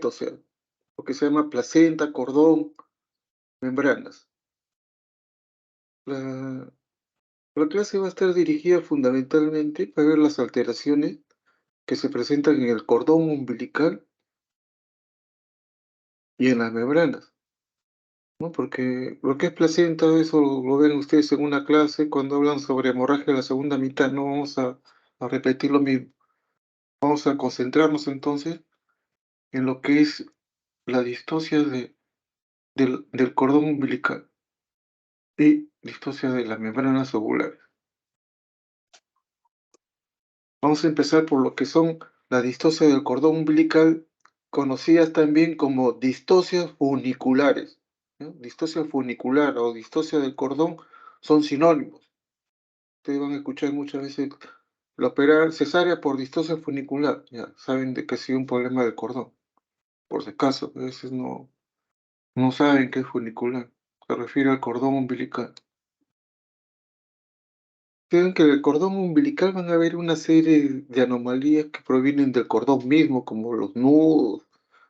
o sea, lo que se llama placenta, cordón, membranas. La, la clase va a estar dirigida fundamentalmente para ver las alteraciones que se presentan en el cordón umbilical y en las membranas, ¿no? Porque lo que es placenta, eso lo ven ustedes en una clase cuando hablan sobre hemorragia de la segunda mitad, no vamos a repetir lo mismo. Vamos a concentrarnos entonces en lo que es la distosia del cordón umbilical y distosia de las membranas ovulares. Vamos a empezar por lo que son la distosia del cordón umbilical, conocidas también como distocias funiculares, ¿no? Distosia funicular o distosia del cordón son sinónimos. Ustedes van a escuchar muchas veces la operar cesárea por distosia funicular. Ya saben de que ha sido un problema del cordón. Por si acaso, a veces no saben qué es funicular. Se refiere al cordón umbilical. Creen que el cordón umbilical van a haber una serie de anomalías que provienen del cordón mismo, como los nudos,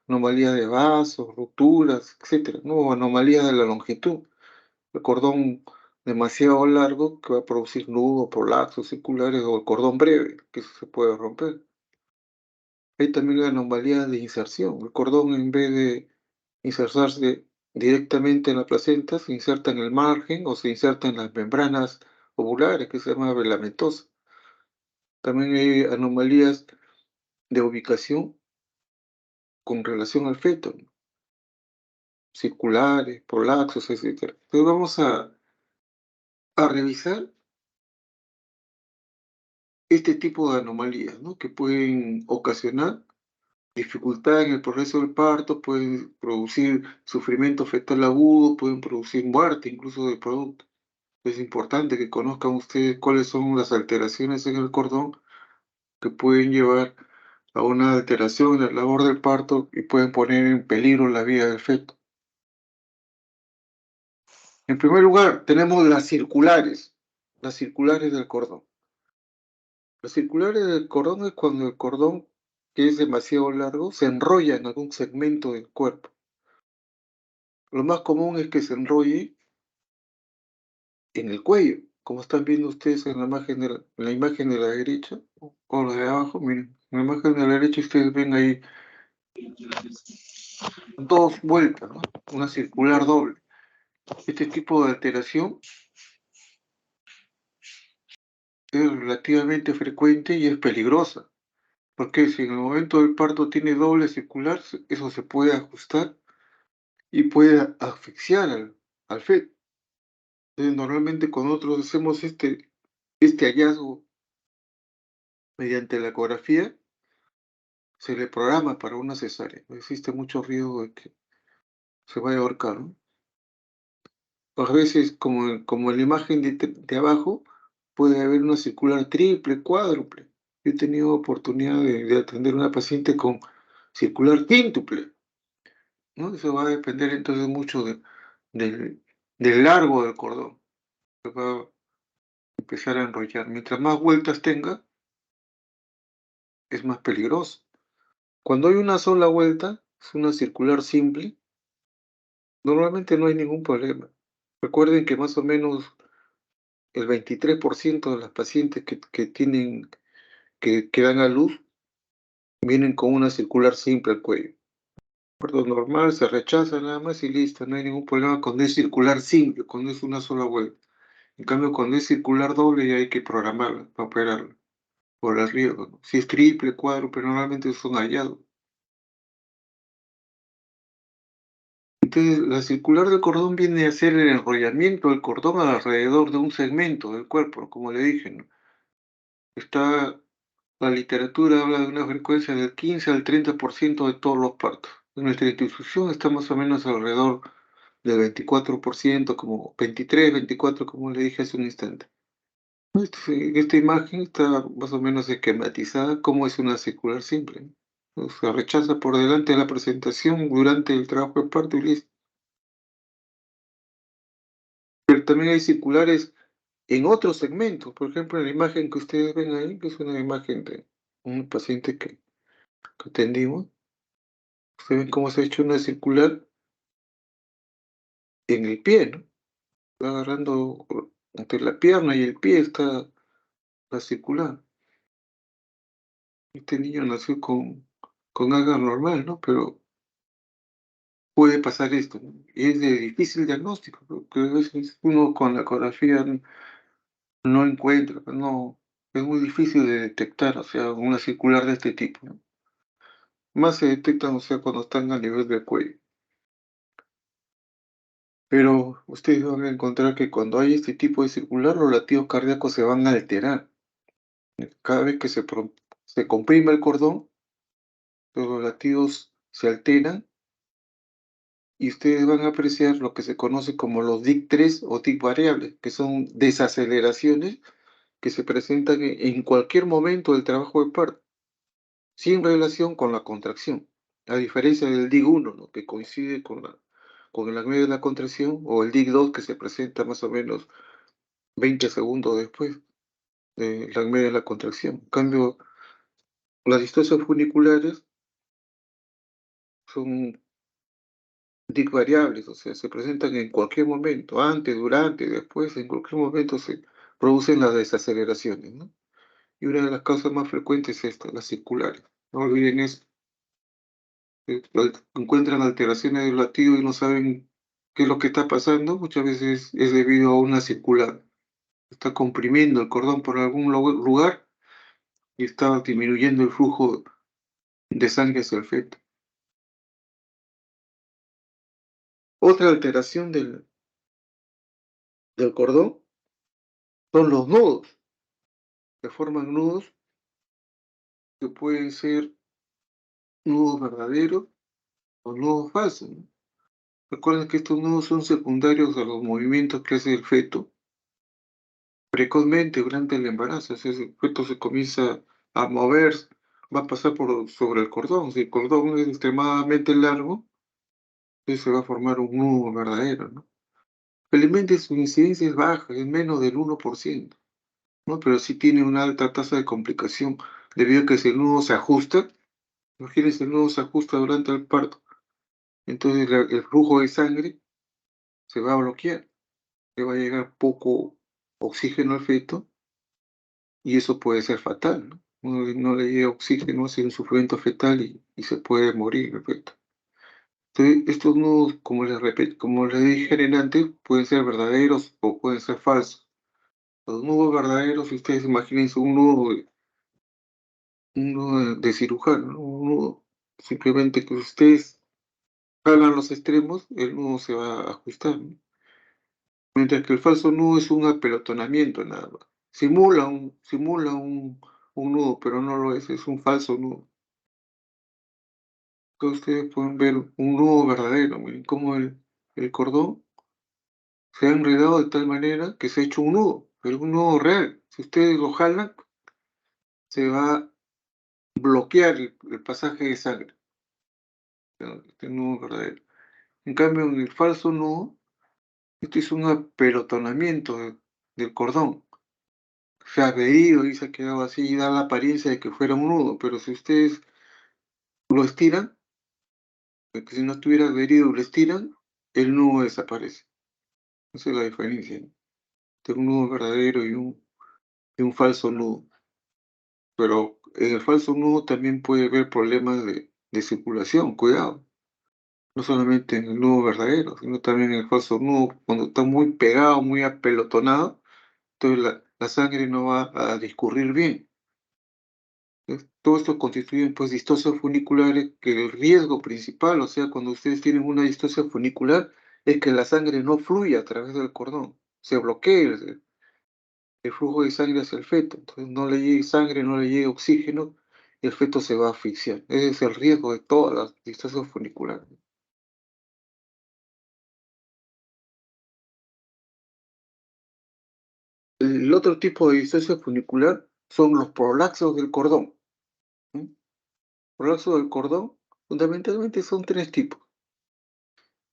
anomalías de vasos, rupturas, etcétera, ¿no? Anomalías de la longitud. El cordón demasiado largo que va a producir nudos, prolapsos circulares, o el cordón breve, que eso se puede romper. Hay también la anomalía de inserción. El cordón, en vez de insertarse directamente en la placenta, se inserta en el margen o se inserta en las membranas ovulares, que se llama velamentosa. También hay anomalías de ubicación con relación al feto, ¿no? Circulares, prolapsos, etcétera. Entonces vamos a revisar este tipo de anomalías, ¿no? Que pueden ocasionar dificultad en el proceso del parto, pueden producir sufrimiento fetal agudo, pueden producir muerte incluso del producto. Es importante que conozcan ustedes cuáles son las alteraciones en el cordón que pueden llevar a una alteración en la labor del parto y pueden poner en peligro la vida del feto. En primer lugar, tenemos las circulares del cordón. Las circulares del cordón es cuando el cordón, que es demasiado largo, se enrolla en algún segmento del cuerpo. Lo más común es que se enrolle en el cuello, como están viendo ustedes en la imagen de la derecha, o la de abajo, miren, en la imagen de la derecha ustedes ven ahí dos vueltas, ¿no? Una circular doble. Este tipo de alteración es relativamente frecuente y es peligrosa, porque si en el momento del parto tiene doble circular, eso se puede ajustar y puede asfixiar al feto. Entonces, normalmente cuando nosotros hacemos este hallazgo mediante la ecografía, se le programa para una cesárea. Existe mucho riesgo de que se vaya a ahorcar, ¿no? A veces, como en la imagen de abajo, puede haber una circular triple, cuádruple. Yo he tenido oportunidad de atender a una paciente con circular quíntuple, ¿no? Eso va a depender entonces mucho del, del largo del cordón. Se va a empezar a enrollar. Mientras más vueltas tenga, es más peligroso. Cuando hay una sola vuelta, es una circular simple, normalmente no hay ningún problema. Recuerden que más o menos el 23% de las pacientes que dan a luz vienen con una circular simple al cuello. Parto normal, se rechaza nada más y listo, no hay ningún problema cuando es circular simple, cuando es una sola vuelta. En cambio, cuando es circular doble ya hay que programarla para operarla por el riesgo, ¿no? Si es triple, cuádruple, normalmente son hallados. Entonces, la circular del cordón viene a ser el enrollamiento del cordón alrededor de un segmento del cuerpo, como le dije, ¿no? Está, la literatura habla de una frecuencia del 15 al 30% de todos los partos. En nuestra institución está más o menos alrededor del 24%, como 23, 24, como le dije hace un instante. Esta imagen está más o menos esquematizada como es una circular simple, ¿no? Se rechaza por delante de la presentación durante el trabajo de parto y listo. Pero también hay circulares en otros segmentos, por ejemplo, en la imagen que ustedes ven ahí, que es una imagen de un paciente que atendimos, Ustedes ven cómo se ha hecho una circular en el pie, ¿no? Está agarrando entre la pierna y el pie está la circular. Este niño nació con algo normal, ¿no? Pero puede pasar esto, ¿no? Y es de difícil diagnóstico, porque a veces uno con la ecografía no encuentra, pues no, es muy difícil de detectar, o sea, una circular de este tipo, ¿no? Más se detectan, o sea, cuando están a nivel del cuello. Pero ustedes van a encontrar que cuando hay este tipo de circular, los latidos cardíacos se van a alterar. Cada vez que se comprime el cordón, los latidos se alteran y ustedes van a apreciar lo que se conoce como los DIC-3 o DIC variables, que son desaceleraciones que se presentan en cualquier momento del trabajo de parto, sin relación con la contracción. A diferencia del DIC-1, ¿no? Que coincide con el medio de la contracción, o el DIC-2 que se presenta más o menos 20 segundos después de la medio de la contracción. En cambio, las distorsiones funiculares son DIC variables, o sea, se presentan en cualquier momento, antes, durante, después, en cualquier momento se producen las desaceleraciones, ¿no? Y una de las causas más frecuentes es esta, las circulares. No olviden eso. Encuentran alteraciones del latido y no saben qué es lo que está pasando, muchas veces es debido a una circular. Está comprimiendo el cordón por algún lugar y está disminuyendo el flujo de sangre hacia el feto. Otra alteración del cordón son los nudos. Se forman nudos que pueden ser nudos verdaderos o nudos falsos, ¿no? Recuerden que estos nudos son secundarios a los movimientos que hace el feto precozmente durante el embarazo. O sea, si el feto se comienza a mover, va a pasar sobre el cordón. Si el cordón es extremadamente largo, entonces se va a formar un nudo verdadero, ¿no? Felizmente su incidencia es baja, es menos del 1%, ¿no? Pero sí tiene una alta tasa de complicación debido a que si el nudo se ajusta, imagínense, el nudo se ajusta durante el parto, entonces el flujo de sangre se va a bloquear, le va a llegar poco oxígeno al feto y eso puede ser fatal, ¿no? No le llega oxígeno, hace un sufrimiento fetal y se puede morir el feto. Entonces, estos nudos, como les dije antes, pueden ser verdaderos o pueden ser falsos. Los nudos verdaderos, si ustedes imagínense un nudo de cirujano, ¿no? Un nudo, simplemente que ustedes jalan los extremos, el nudo se va a ajustar, ¿no? Mientras que el falso nudo es un apelotonamiento nada más. Un nudo, pero no lo es un falso nudo. Acá ustedes pueden ver un nudo verdadero, miren cómo el cordón se ha enredado de tal manera que se ha hecho un nudo, pero un nudo real. Si ustedes lo jalan, se va a bloquear el pasaje de sangre, ¿no? Este nudo verdadero. En cambio, en el falso nudo, esto es un apelotonamiento del cordón. Se ha adherido y se ha quedado así y da la apariencia de que fuera un nudo, pero si ustedes lo estiran, que si no estuviera adherido, lo estiran, el nudo desaparece. Esa es la diferencia, ¿no? De un nudo verdadero y un falso nudo. Pero en el falso nudo también puede haber problemas de circulación, cuidado. No solamente en el nudo verdadero, sino también en el falso nudo, cuando está muy pegado, muy apelotonado, entonces la sangre no va a discurrir bien. Todo esto constituye pues distocias funiculares que el riesgo principal, o sea, cuando ustedes tienen una distocia funicular, es que la sangre no fluya a través del cordón, se bloquee el flujo de sangre hacia el feto, entonces no le llegue sangre, no le llegue oxígeno y el feto se va a asfixiar. Ese es el riesgo de todas las distocias funiculares. El otro tipo de distocia funicular son los prolaxos del cordón, ¿sí? Prolaxos del cordón fundamentalmente son tres tipos.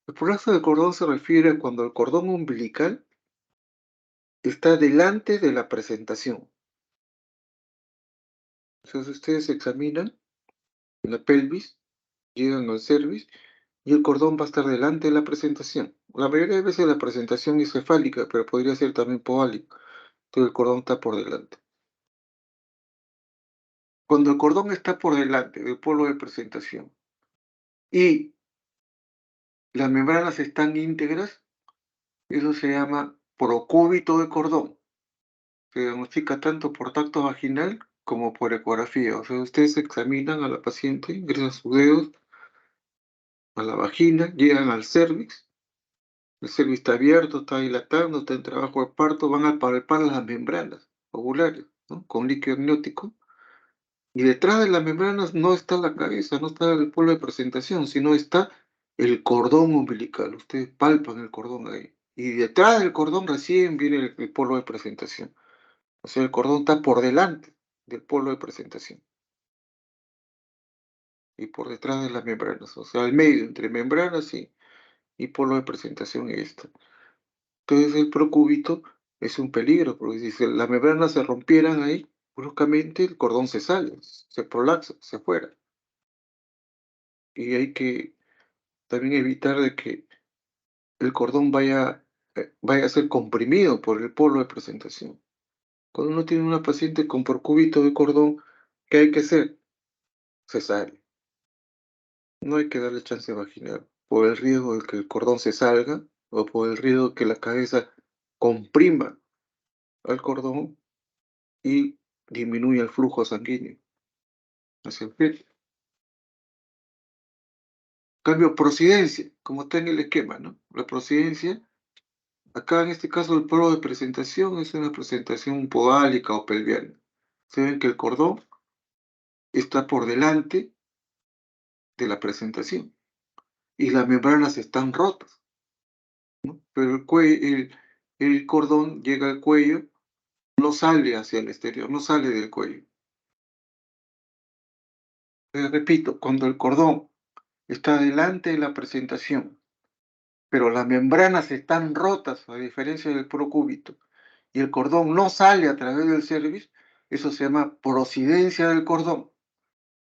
El prolaxo del cordón se refiere a cuando el cordón umbilical está delante de la presentación. Entonces ustedes examinan la pelvis llegan al cervix y el cordón va a estar delante de la presentación. La mayoría de veces la presentación es cefálica, pero podría ser también poálica. Entonces el cordón está por delante. Cuando el cordón está por delante del polo de presentación y las membranas están íntegras, eso se llama procúbito de cordón. Se diagnostica tanto por tacto vaginal como por ecografía. O sea, ustedes examinan a la paciente, ingresan sus dedos a la vagina, llegan al cervix, el cervix está abierto, está dilatando, está en trabajo de parto, van a palpar las membranas ovulares, ¿no? Con líquido amniótico. Y detrás de las membranas no está la cabeza, no está el polo de presentación, sino está el cordón umbilical. Ustedes palpan el cordón ahí. Y detrás del cordón recién viene el polo de presentación. O sea, el cordón está por delante del polo de presentación y por detrás de las membranas. O sea, al medio, entre membranas y polo de presentación y esto. Entonces el procúbito es un peligro, porque si las membranas se rompieran ahí, bruscamente el cordón se sale, se prolapsa, se fuera. Y hay que también evitar de que el cordón vaya a ser comprimido por el polo de presentación. Cuando uno tiene una paciente con procúbito de cordón, ¿qué hay que hacer? Cesárea. No hay que darle chance vaginal por el riesgo de que el cordón se salga o por el riesgo de que la cabeza comprima al cordón y disminuya el flujo sanguíneo hacia el feto. Cambio, prosidencia, como está en el esquema, ¿no? La prosidencia, acá en este caso el polo de presentación es una presentación podálica o pelviana. Se ven que el cordón está por delante de la presentación y las membranas están rotas, ¿no? Pero el cordón llega al cuello, no sale hacia el exterior, no sale del cuello. Repito, cuando el cordón está delante de la presentación, pero las membranas están rotas, a diferencia del procúbito, y el cordón no sale a través del cervix, eso se llama prosidencia del cordón.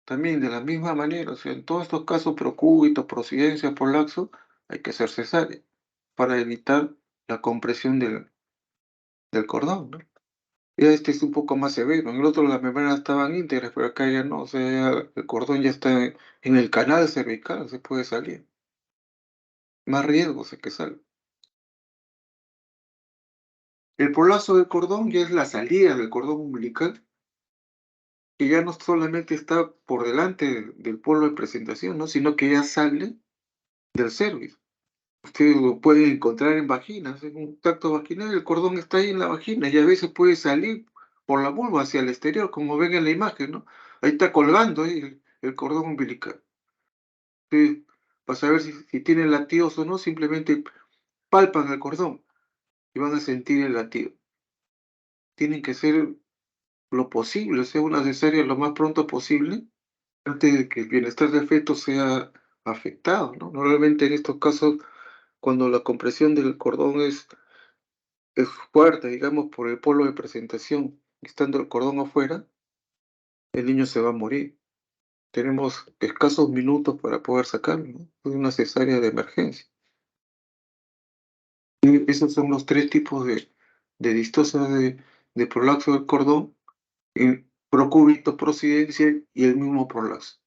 También de la misma manera, o sea, en todos estos casos, procúbito, prosidencia, prolaxo, hay que hacer cesárea para evitar la compresión del cordón, ¿no? Ya este es un poco más severo. En el otro las membranas estaban íntegras, pero acá ya no. O sea, el cordón ya está en el canal cervical, se puede salir. Más riesgos es que salga. El prolapso del cordón ya es la salida del cordón umbilical, que ya no solamente está por delante del polo de presentación, ¿no? Sino que ya sale del cervix. Ustedes lo pueden encontrar en vaginas, en un tacto vaginal, el cordón está ahí en la vagina y a veces puede salir por la vulva hacia el exterior, como ven en la imagen, ¿no? Ahí está colgando ahí el cordón umbilical. Ustedes, para saber si tienen latidos o no, simplemente palpan el cordón y van a sentir el latido. Tienen que hacer lo posible, o sea, una cesárea lo más pronto posible, antes de que el bienestar del feto sea afectado, ¿no? Normalmente en estos casos, cuando la compresión del cordón es fuerte, digamos, por el polo de presentación, estando el cordón afuera, el niño se va a morir. Tenemos escasos minutos para poder sacarlo, ¿no? Es una cesárea de emergencia. Y esos son los tres tipos de distosia de prolapso del cordón, el procúbito, prosidencia y el mismo prolapso.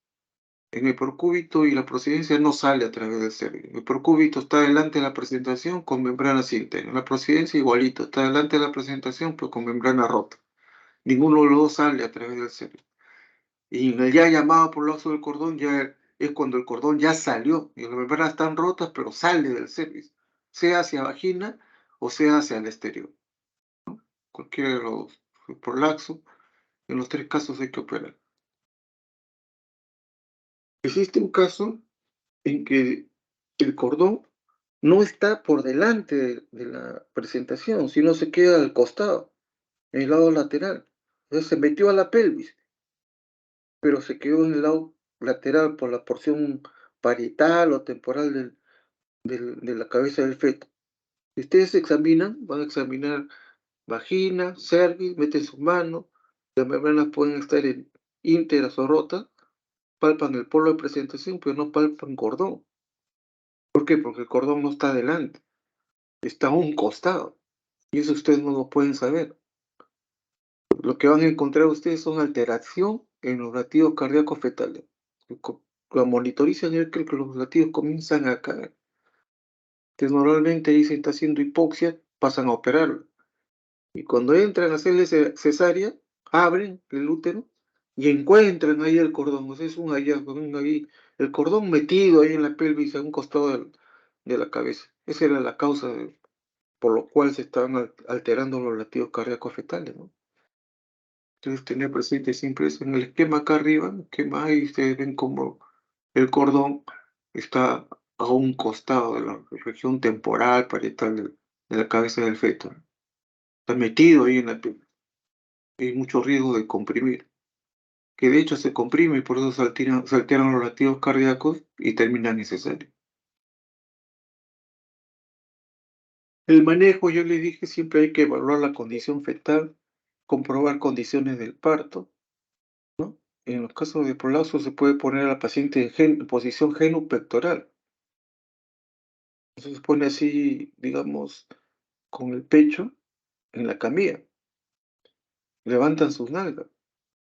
En el procúbito y la prosidencia no sale a través del cervix. El procúbito está delante de la presentación con membrana interna. La prosidencia igualito, está delante de la presentación pero con membrana rota. Ninguno de los dos sale a través del cervix. Y en el ya llamado prolapso del cordón ya es cuando el cordón ya salió y las membranas están rotas pero sale del cervix, sea hacia vagina o sea hacia el exterior. Cualquiera de los prolapsos, en los tres casos hay que operar. Existe un caso en que el cordón no está por delante de la presentación, sino se queda al costado, en el lado lateral. Entonces se metió a la pelvis, pero se quedó en el lado lateral por la porción parietal o temporal de la cabeza del feto. Si ustedes examinan, van a examinar vagina, cervix, meten sus manos, las membranas pueden estar íntegras o rotas, palpan el polo de presentación, pero no palpan cordón. ¿Por qué? Porque el cordón no está adelante, está a un costado. Y eso ustedes no lo pueden saber. Lo que van a encontrar ustedes son alteración en los latidos cardíacos fetales. Lo monitorizan y ven que los latidos comienzan a caer. Entonces normalmente dicen está haciendo hipoxia, pasan a operarlo. Y cuando entran a hacerle cesárea, abren el útero y encuentran ahí el cordón. O sea, es un hallazgo, ahí, el cordón metido ahí en la pelvis a un costado de la cabeza. Esa era la causa por lo cual se estaban alterando los latidos cardíacos fetales, ¿no? Entonces tener presente siempre eso. En el esquema acá arriba, el esquema ahí ustedes ven como el cordón está a un costado de la región temporal, parietal de la cabeza del feto, ¿no? Está metido ahí en la pelvis. Hay mucho riesgo de comprimir, que de hecho se comprime y por eso se alteran los latidos cardíacos y termina necesario. El manejo, yo les dije, siempre hay que evaluar la condición fetal, comprobar condiciones del parto, ¿no? En los casos de prolapso se puede poner a la paciente en posición genupectoral. Entonces se pone así, digamos, con el pecho en la camilla, levantan sus nalgas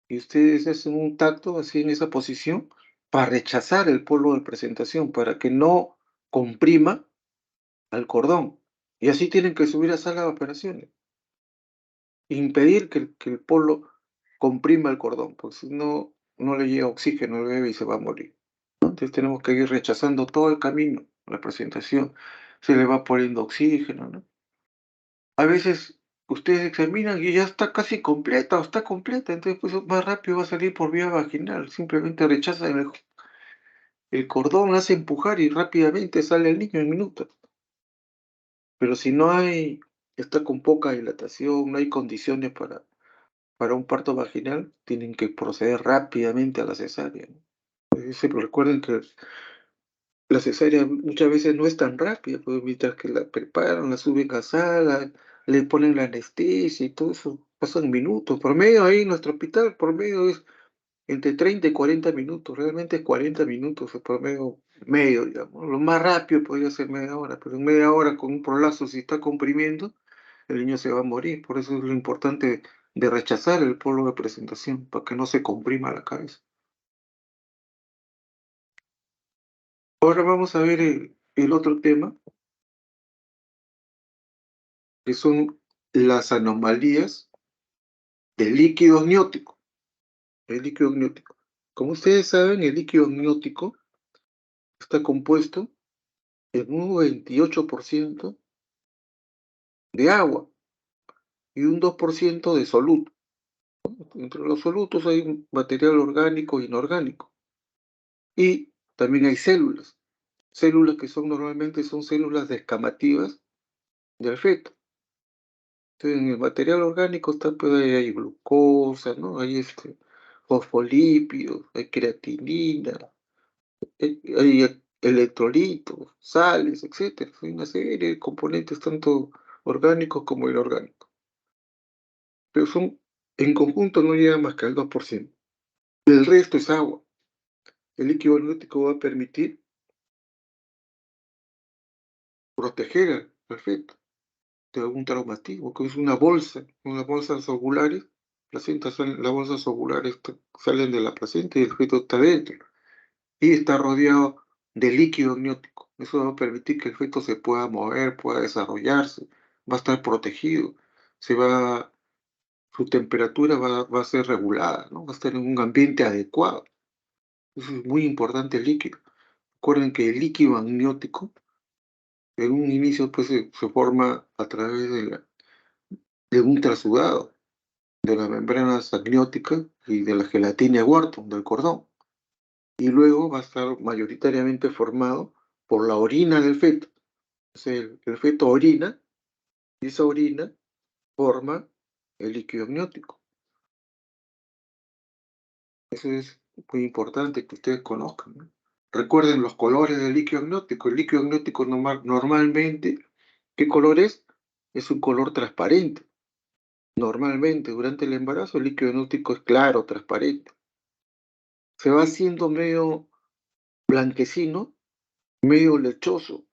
y ustedes hacen un tacto así en esa posición para rechazar el polo de presentación, para que no comprima al cordón. Y así tienen que subir a sala de operaciones, impedir que el polo comprima el cordón, porque si no, no le llega oxígeno al bebé y se va a morir. Entonces tenemos que ir rechazando todo el camino, la presentación, se le va poniendo oxígeno, ¿no? A veces ustedes examinan y ya está casi completa o está completa, entonces pues más rápido va a salir por vía vaginal, simplemente rechazan el cordón, hace empujar y rápidamente sale el niño en minutos. Pero si no hay, está con poca dilatación, no hay condiciones para un parto vaginal, tienen que proceder rápidamente a la cesárea, ¿no? Siempre recuerden que la cesárea muchas veces no es tan rápida, pues mientras que la preparan, la suben a sala, le ponen la anestesia y todo eso, pasan minutos. Por medio ahí en nuestro hospital, por medio es entre 30 y 40 minutos, realmente es 40 minutos el medio, digamos. Lo más rápido podría ser media hora, pero en media hora con un prolazo, si está comprimiendo, el niño se va a morir. Por eso es lo importante de rechazar el polo de presentación, para que no se comprima la cabeza. Ahora vamos a ver el otro tema, que son las anomalías del líquido amniótico. El líquido amniótico. Como ustedes saben, el líquido amniótico está compuesto en un 28% de agua y un 2% de soluto. Entre los solutos hay un material orgánico e inorgánico. Y también hay células. Células que normalmente son células descamativas del feto. Entonces, en el material orgánico está, pues, hay glucosa, ¿no? Hay fosfolípidos, hay creatinina, hay electrolitos, sales, etcétera. Hay una serie de componentes tanto orgánicos como inorgánicos. Pero en conjunto no llegan más que al 2%. El resto es agua. El líquido amniótico va a permitir proteger al feto de algún traumatismo, que es unas bolsas ovulares. Las bolsas ovulares salen de la placenta y el feto está dentro. Y está rodeado de líquido amniótico. Eso va a permitir que el feto se pueda mover, pueda desarrollarse, va a estar protegido, su temperatura va a ser regulada, ¿no? Va a estar en un ambiente adecuado. Eso es muy importante el líquido. Recuerden que el líquido amniótico en un inicio pues se forma a través de un trasudado de las membranas amnióticas y de la gelatina Wharton, del cordón. Y luego va a estar mayoritariamente formado por la orina del feto. Entonces el feto orina y esa orina forma el líquido amniótico. Eso es muy importante que ustedes conozcan, ¿no? Recuerden los colores del líquido amniótico. El líquido amniótico normalmente, ¿qué color es? Es un color transparente. Normalmente durante el embarazo el líquido amniótico es claro, transparente. se va haciendo medio blanquecino, medio lechoso,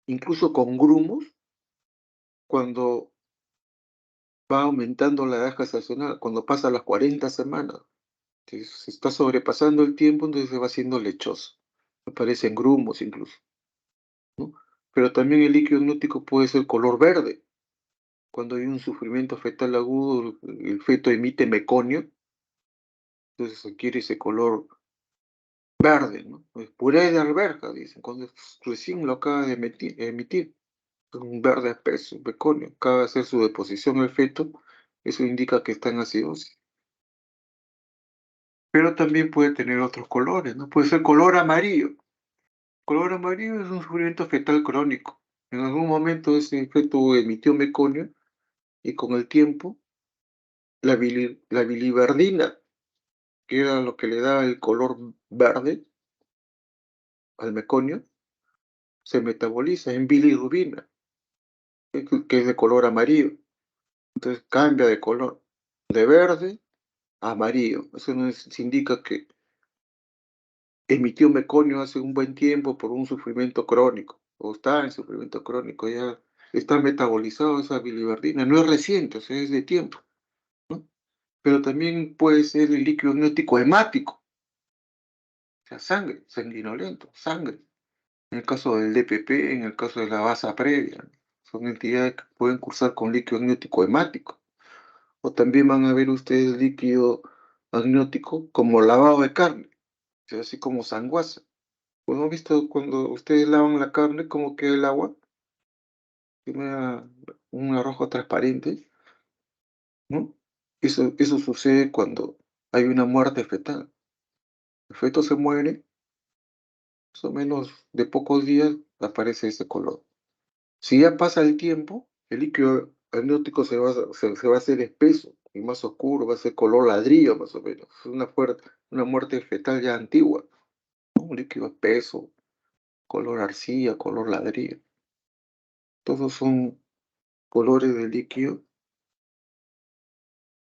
incluso con grumos, cuando va aumentando la edad gestacional, cuando pasa las 40 semanas. Que se está sobrepasando el tiempo, entonces se va haciendo lechoso. Aparecen grumos incluso, ¿no? Pero también el líquido amniótico puede ser color verde. Cuando hay un sufrimiento fetal agudo, el feto emite meconio, entonces adquiere ese color verde, ¿no? Es puré de alberja, dicen, cuando recién lo acaba de emitir. Es un verde espeso, meconio. Acaba de hacer su deposición el feto, eso indica que está en acidosis. Pero también puede tener otros colores, ¿no? Puede ser color amarillo. Color amarillo es un sufrimiento fetal crónico. En algún momento ese feto emitió meconio y con el tiempo la biliverdina, que era lo que le daba el color verde al meconio, se metaboliza en bilirrubina, que es de color amarillo. Entonces cambia de color, de verde a amarillo. Eso indica que emitió meconio hace un buen tiempo por un sufrimiento crónico, o está en sufrimiento crónico, ya está metabolizado esa biliverdina. No es reciente, o sea, es de tiempo, ¿no? Pero también puede ser el líquido amniótico hemático, o sea, sangre, sanguinolento, sangre. En el caso del DPP, en el caso de la basa previa, ¿no? Son entidades que pueden cursar con líquido amniótico hemático. O también van a ver ustedes líquido amniótico como lavado de carne, o sea, así como sanguaza. Pues, ¿no han visto cuando ustedes lavan la carne cómo queda el agua? Tiene un rojo transparente, ¿no? Eso sucede cuando hay una muerte fetal. El feto se muere, más o menos de pocos días aparece ese color. Si ya pasa el tiempo, el líquido amniótico se va a hacer espeso y más oscuro, va a ser color ladrillo más o menos. Es una muerte fetal ya antigua, ¿no? Un líquido espeso, color arcilla, color ladrillo. Todos son colores de líquido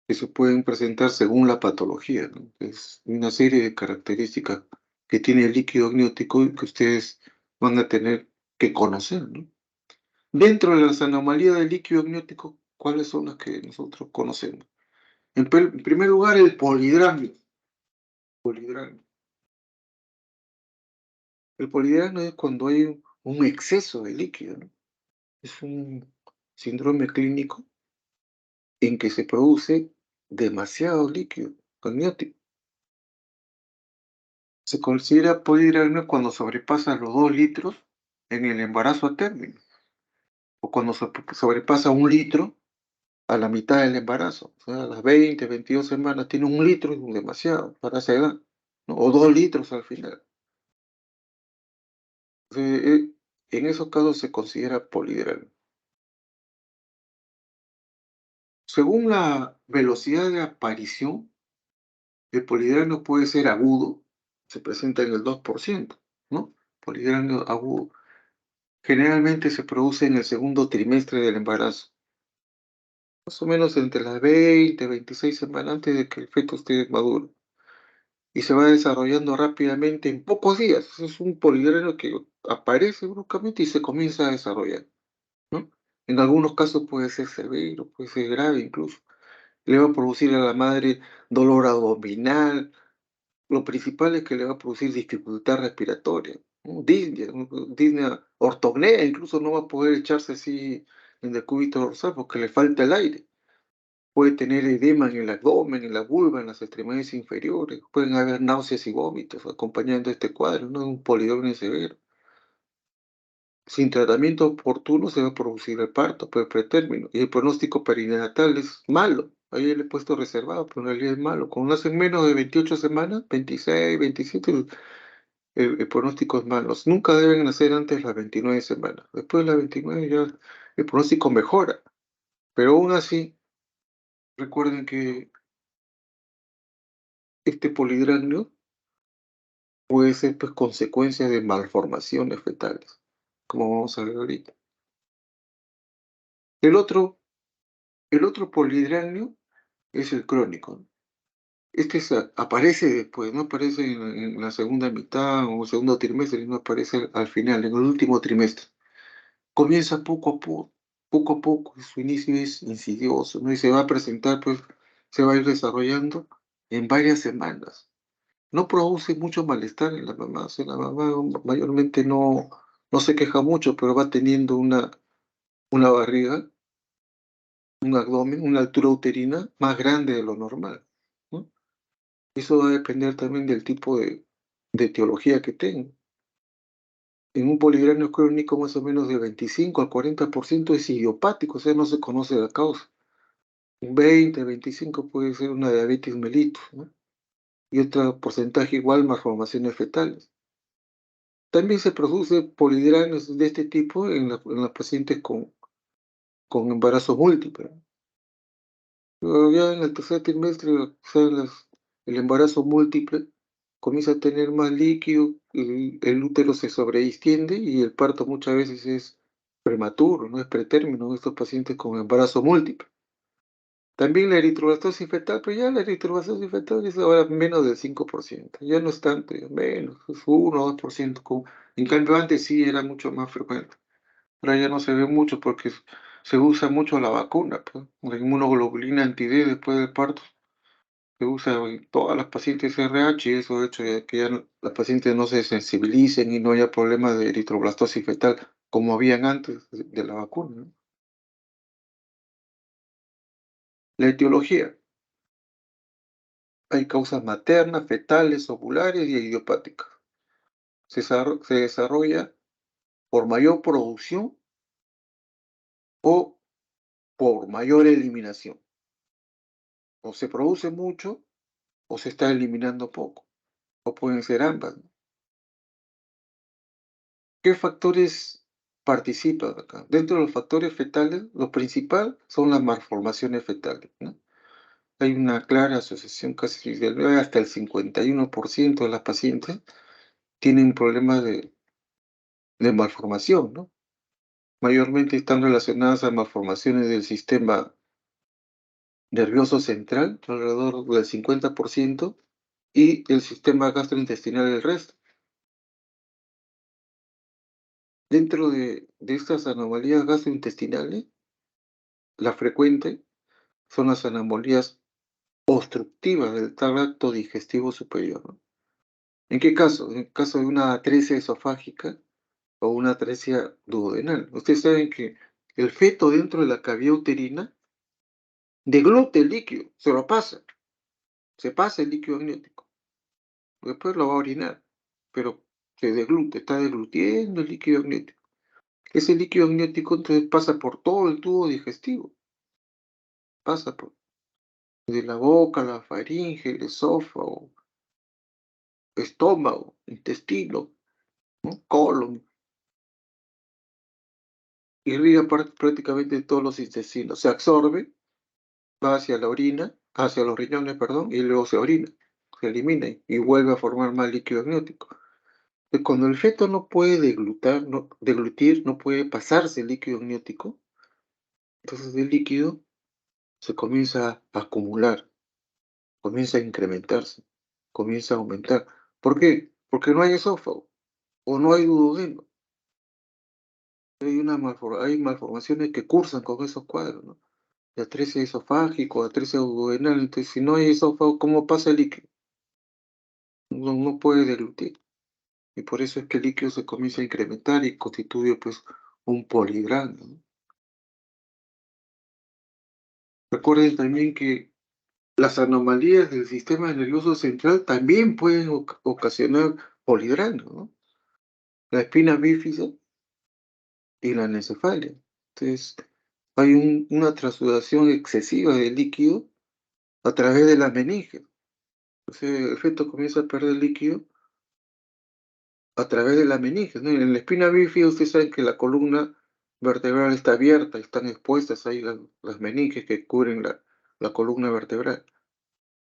que se pueden presentar según la patología, ¿no? Es una serie de características que tiene el líquido amniótico y que ustedes van a tener que conocer, ¿no? Dentro de las anomalías del líquido amniótico, ¿cuáles son las que nosotros conocemos? En primer lugar, el polidramio. Polidramio. El polidramio es cuando hay un exceso de líquido, ¿no? Es un síndrome clínico en que se produce demasiado líquido amniótico. Se considera polidramio cuando sobrepasa los 2 litros en el embarazo a término, o cuando sobrepasa 1 litro a la mitad del embarazo. O sea, a las 20, 22 semanas tiene 1 litro, es demasiado para esa edad, ¿no? O 2 litros al final. En esos casos se considera polidramio. Según la velocidad de aparición, el polidramio puede ser agudo, se presenta en el 2%, ¿no? Polidramio agudo. Generalmente se produce en el segundo trimestre del embarazo. Más o menos entre las 20, 26 semanas antes de que el feto esté maduro. Y se va desarrollando rápidamente en pocos días. Es un polidreno que aparece bruscamente y se comienza a desarrollar, ¿no? En algunos casos puede ser severo, puede ser grave incluso. Le va a producir a la madre dolor abdominal. Lo principal es que le va a producir dificultad respiratoria, ¿no? Disnea, ortopnea, incluso no va a poder echarse así en decúbito dorsal porque le falta el aire. Puede tener edema en el abdomen, en la vulva, en las extremidades inferiores. Pueden haber náuseas y vómitos acompañando este cuadro, ¿no? Un polidormio severo. Sin tratamiento oportuno se va a producir el parto, pues pretérmino. Y el pronóstico perinatal es malo. Ahí le he puesto reservado, pero en realidad es malo. Cuando nacen menos de 28 semanas, 26, 27, el pronóstico es malo. Nunca deben nacer antes de las 29 semanas. Después de las 29 ya el pronóstico mejora. Pero aún así, recuerden que este polidramio puede ser pues consecuencia de malformaciones fetales, como vamos a ver ahorita. El otro, el otro polidramio es el crónico, ¿no? Aparece después, no aparece en la segunda mitad o segundo trimestre, no aparece al final, en el último trimestre. Comienza poco a poco, y su inicio es insidioso, ¿no? Y se va a presentar, pues, se va a ir desarrollando en varias semanas. No produce mucho malestar en la mamá, o sea, la mamá mayormente no se queja mucho, pero va teniendo una barriga, un abdomen, una altura uterina más grande de lo normal, ¿no? Eso va a depender también del tipo de etiología que tenga. En un poligrano crónico más o menos de 25 al 40% es idiopático, o sea, no se conoce la causa. Un 20, 25 puede ser una diabetes mellitus, ¿no? Y otro porcentaje igual malformaciones fetales. También se produce polidranos de este tipo en las pacientes con embarazo múltiple. Pero ya en el tercer trimestre, o sea, el embarazo múltiple comienza a tener más líquido, el útero se sobreextiende y el parto muchas veces es prematuro, no es pretérmino en estos pacientes con embarazo múltiple. También la eritroblastosis fetal, pero ya la eritroblastosis fetal es ahora menos del 5%, ya no es tanto, ya menos, es 1 o 2%. En cambio, antes sí era mucho más frecuente. Ahora ya no se ve mucho porque se usa mucho la vacuna, pues, la inmunoglobulina anti-D después del parto. Se usa en todas las pacientes RH y eso ha hecho que ya las pacientes no se sensibilicen y no haya problemas de eritroblastosis fetal como habían antes de la vacuna, ¿no? La etiología. Hay causas maternas, fetales, ovulares y idiopáticas. Se desarrolla por mayor producción o por mayor eliminación. O se produce mucho o se está eliminando poco. O pueden ser ambas, ¿no? ¿Qué factores participan acá? Dentro de los factores fetales, lo principal son las malformaciones fetales, ¿no? Hay una clara asociación casi del 9 hasta el 51% de las pacientes tienen problemas de malformación, ¿no? Mayormente están relacionadas a malformaciones del sistema nervioso central, alrededor del 50%, y el sistema gastrointestinal el resto. Dentro de estas anomalías gastrointestinales, la frecuente son las anomalías obstructivas del tracto digestivo superior, ¿no? ¿En qué caso? En el caso de una atresia esofágica o una atresia duodenal. Ustedes saben que el feto dentro de la cavidad uterina deglute el líquido, se pasa el líquido amniótico, después lo va a orinar, pero se deglute, está deglutiendo el líquido amniótico. Ese líquido amniótico entonces pasa por todo el tubo digestivo, pasa por de la boca, la faringe, el esófago, estómago, intestino, ¿no? Colon, irriga prácticamente todos los intestinos, se absorbe, va hacia la orina, hacia los riñones, perdón, y luego se orina, se elimina y vuelve a formar más líquido amniótico. Cuando el feto no puede deglutir, no puede pasarse el líquido amniótico, entonces el líquido se comienza a acumular, comienza a incrementarse, comienza a aumentar. ¿Por qué? Porque no hay esófago o no hay duodeno. Hay malformaciones que cursan con esos cuadros, ¿no? De atresia esofágico, atresia duodenal. Entonces, si no hay esófago, ¿cómo pasa el líquido? No puede deglutir. Y por eso es que el líquido se comienza a incrementar y constituye pues un poligrama, ¿no? Recuerden también que las anomalías del sistema nervioso central también pueden ocasionar polidrano, ¿no? La espina bífida y la anencefalia. Entonces, hay una transudación excesiva de líquido a través de las meninges. O sea, el feto comienza a perder líquido a través de la meninges, ¿no? En la espina bífida, ustedes saben que la columna vertebral está abierta, están expuestas ahí las meninges que cubren la columna vertebral.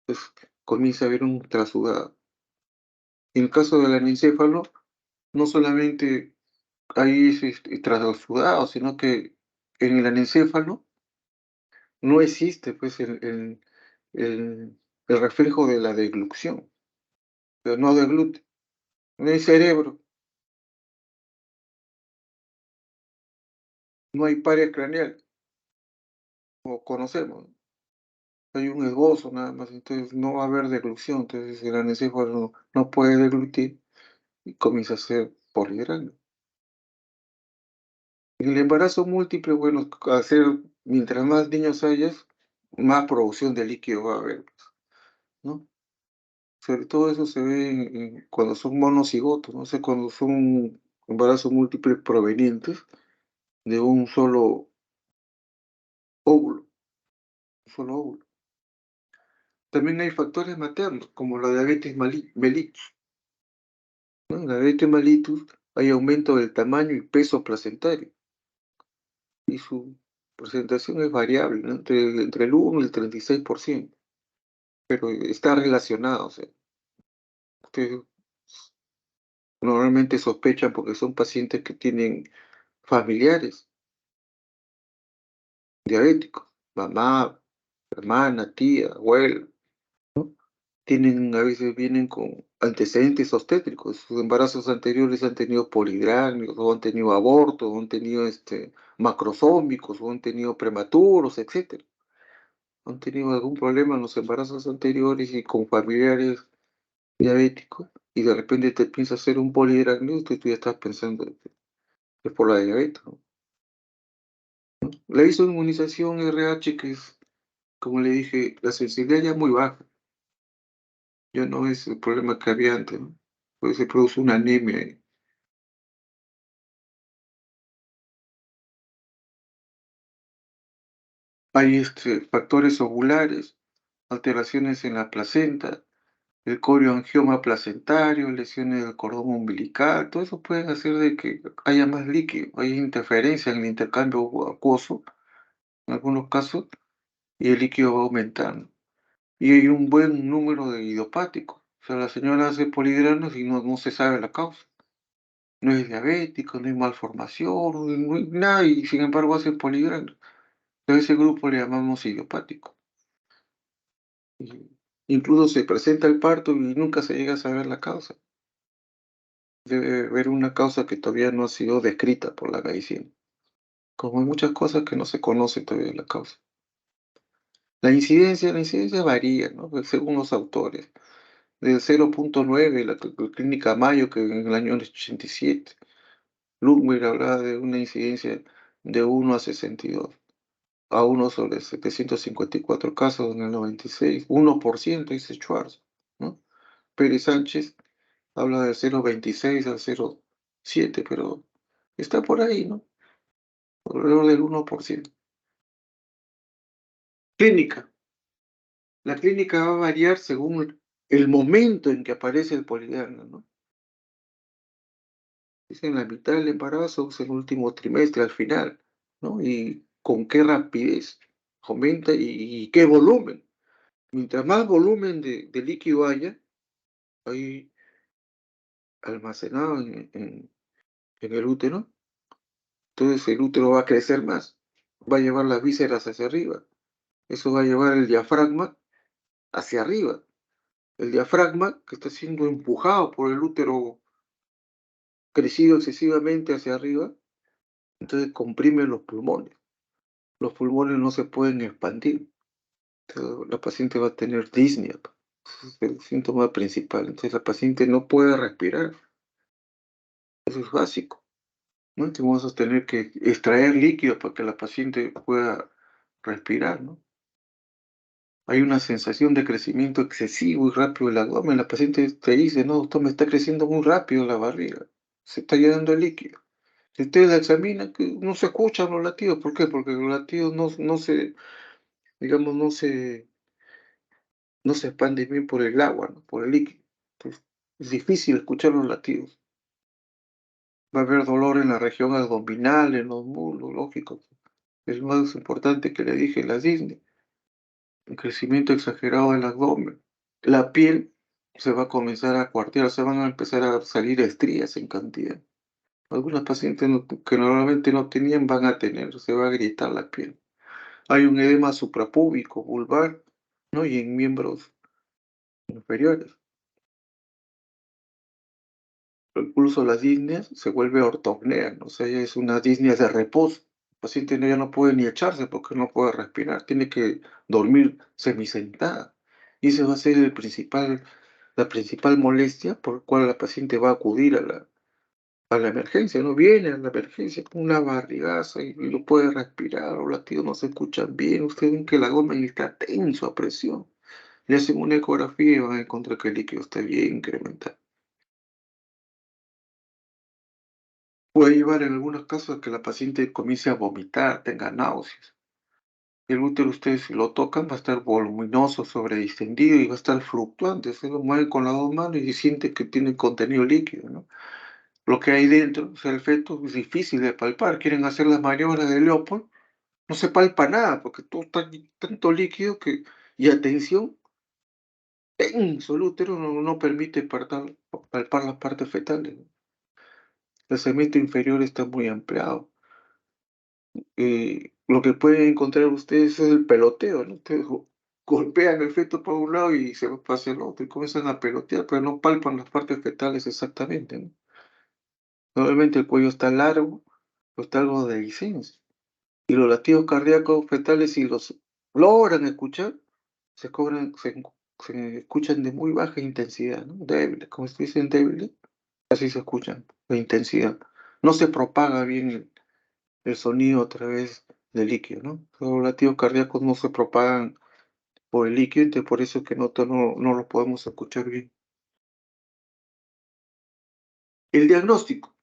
Entonces, comienza a haber un trasudado. En el caso del anencéfalo, no solamente hay ese trasudado, sino que en el anencéfalo no existe pues el el reflejo de la deglución, pero no deglute. No hay cerebro, no hay pares craneal, como conocemos, ¿no? Hay un esbozo nada más, entonces no va a haber deglución, entonces el anencéfalo no puede deglutir y comienza a ser polidrán. En el embarazo múltiple, bueno, hacer, mientras más niños hayas, más producción de líquido va a haber, pues, ¿no? Sobre todo eso se ve cuando son monocigotos, ¿no? O sea, cuando son embarazos múltiples provenientes de un óvulo, un solo óvulo. También hay factores maternos, como la diabetes mellitus, ¿no? En la diabetes mellitus hay aumento del tamaño y peso placentario, y su presentación es variable, ¿no? Entre el 1 y el 36%, pero está relacionado, o sea, ustedes normalmente sospechan porque son pacientes que tienen familiares diabéticos, mamá, hermana, tía, abuela, a veces vienen con antecedentes obstétricos, sus embarazos anteriores han tenido polidramios, o han tenido abortos, o han tenido macrosómicos, o han tenido prematuros, etcétera. Han tenido algún problema en los embarazos anteriores y con familiares diabéticos, y de repente te piensas hacer un polidragnio, y tú ya estás pensando que es por la diabetes, ¿no? La inmunización RH, que es, como le dije, la sensibilidad ya muy baja, ya no es el problema que había antes, ¿no? Pues se produce una anemia ahí. Hay factores ovulares, alteraciones en la placenta, el corioangioma placentario, lesiones del cordón umbilical, todo eso puede hacer de que haya más líquido, hay interferencia en el intercambio acuoso, en algunos casos, y el líquido va aumentando. Y hay un buen número de idiopáticos. O sea, la señora hace polidranos y no se sabe la causa. No es diabético, no hay malformación, no hay nada, y sin embargo hace polidranos. A ese grupo le llamamos idiopático. Y incluso se presenta el parto y nunca se llega a saber la causa. Debe haber una causa que todavía no ha sido descrita por la medicina. Como hay muchas cosas que no se conoce todavía la causa. La incidencia varía, ¿no? Pues según los autores. De 0,9, la clínica Mayo, que en el año 87. Ludwig hablaba de una incidencia de 1 a 62, a 1 sobre 754 casos en el 96, 1%, dice Schwartz, ¿no? Pérez Sánchez habla de 0,26 a 0,7, pero está por ahí, ¿no? Alrededor del 1%. Clínica. La clínica va a variar según el momento en que aparece el poliderno, ¿no? Es en la mitad del embarazo, es el último trimestre, al final, ¿no? Y con qué rapidez aumenta y qué volumen. Mientras más volumen de líquido haya, ahí almacenado en el útero, entonces el útero va a crecer más, va a llevar las vísceras hacia arriba. Eso va a llevar el diafragma hacia arriba. El diafragma que está siendo empujado por el útero crecido excesivamente hacia arriba, entonces comprime los pulmones. Los pulmones no se pueden expandir. Entonces, la paciente va a tener disnea. Ese es el síntoma principal. Entonces la paciente no puede respirar. Eso es básico, ¿no? Entonces vamos a tener que extraer líquido para que la paciente pueda respirar, ¿no? Hay una sensación de crecimiento excesivo y rápido del abdomen. La paciente te dice, no, doctor, me está creciendo muy rápido la barriga. Se está llenando de líquido. Si usted la examina, que no se escuchan los latidos. ¿Por qué? Porque los latidos no se, digamos, no se expanden bien por el agua, ¿no? Por el líquido. Entonces, es difícil escuchar los latidos. Va a haber dolor en la región abdominal, en los muslos, lógico. Es más importante que le dije, la disnea, el crecimiento exagerado del abdomen. La piel se va a comenzar a cuartear, se van a empezar a salir estrías en cantidad. Algunas pacientes que normalmente no tenían van a tener, se va a agrietar la piel. Hay un edema suprapúbico, vulvar, ¿no? Y en miembros inferiores. Incluso las disneas se vuelve ortopnea, ¿no? O sea, ya es una disnea de reposo. El paciente ya no puede ni echarse porque no puede respirar, tiene que dormir semisentada. Y ese va a ser la principal molestia por la cual la paciente va a acudir a la emergencia, ¿no? Viene a la emergencia con una barrigaza y no puede respirar, los latidos no se escuchan bien, ustedes ven que el abdomen está tenso a presión. Le hacen una ecografía y van a encontrar que el líquido está bien incrementado. Puede llevar en algunos casos a que la paciente comience a vomitar, tenga náuseas. El útero, ustedes si lo tocan, va a estar voluminoso, sobredistendido y va a estar fluctuante. Se lo mueve con las dos manos y siente que tiene contenido líquido, ¿no? Lo que hay dentro, o sea, el feto es difícil de palpar. Quieren hacer las maniobras de Leopold, no se palpa nada porque todo está tanto líquido que, y atención, tenso, el útero no permite palpar las partes fetales, ¿no? El segmento inferior está muy ampliado. Lo que pueden encontrar ustedes es el peloteo, ¿no? Ustedes golpean el feto por un lado y se va hacia el otro y comienzan a pelotear, pero no palpan las partes fetales exactamente, ¿no? Normalmente el cuello está largo o está algo de dehiscencia. Y los latidos cardíacos fetales, si los logran escuchar, se escuchan de muy baja intensidad, ¿no? Débiles, como se dicen débiles, así se escuchan, de intensidad. No se propaga bien el sonido a través del líquido, ¿no? Los latidos cardíacos no se propagan por el líquido, entonces por eso es que no lo podemos escuchar bien. El diagnóstico.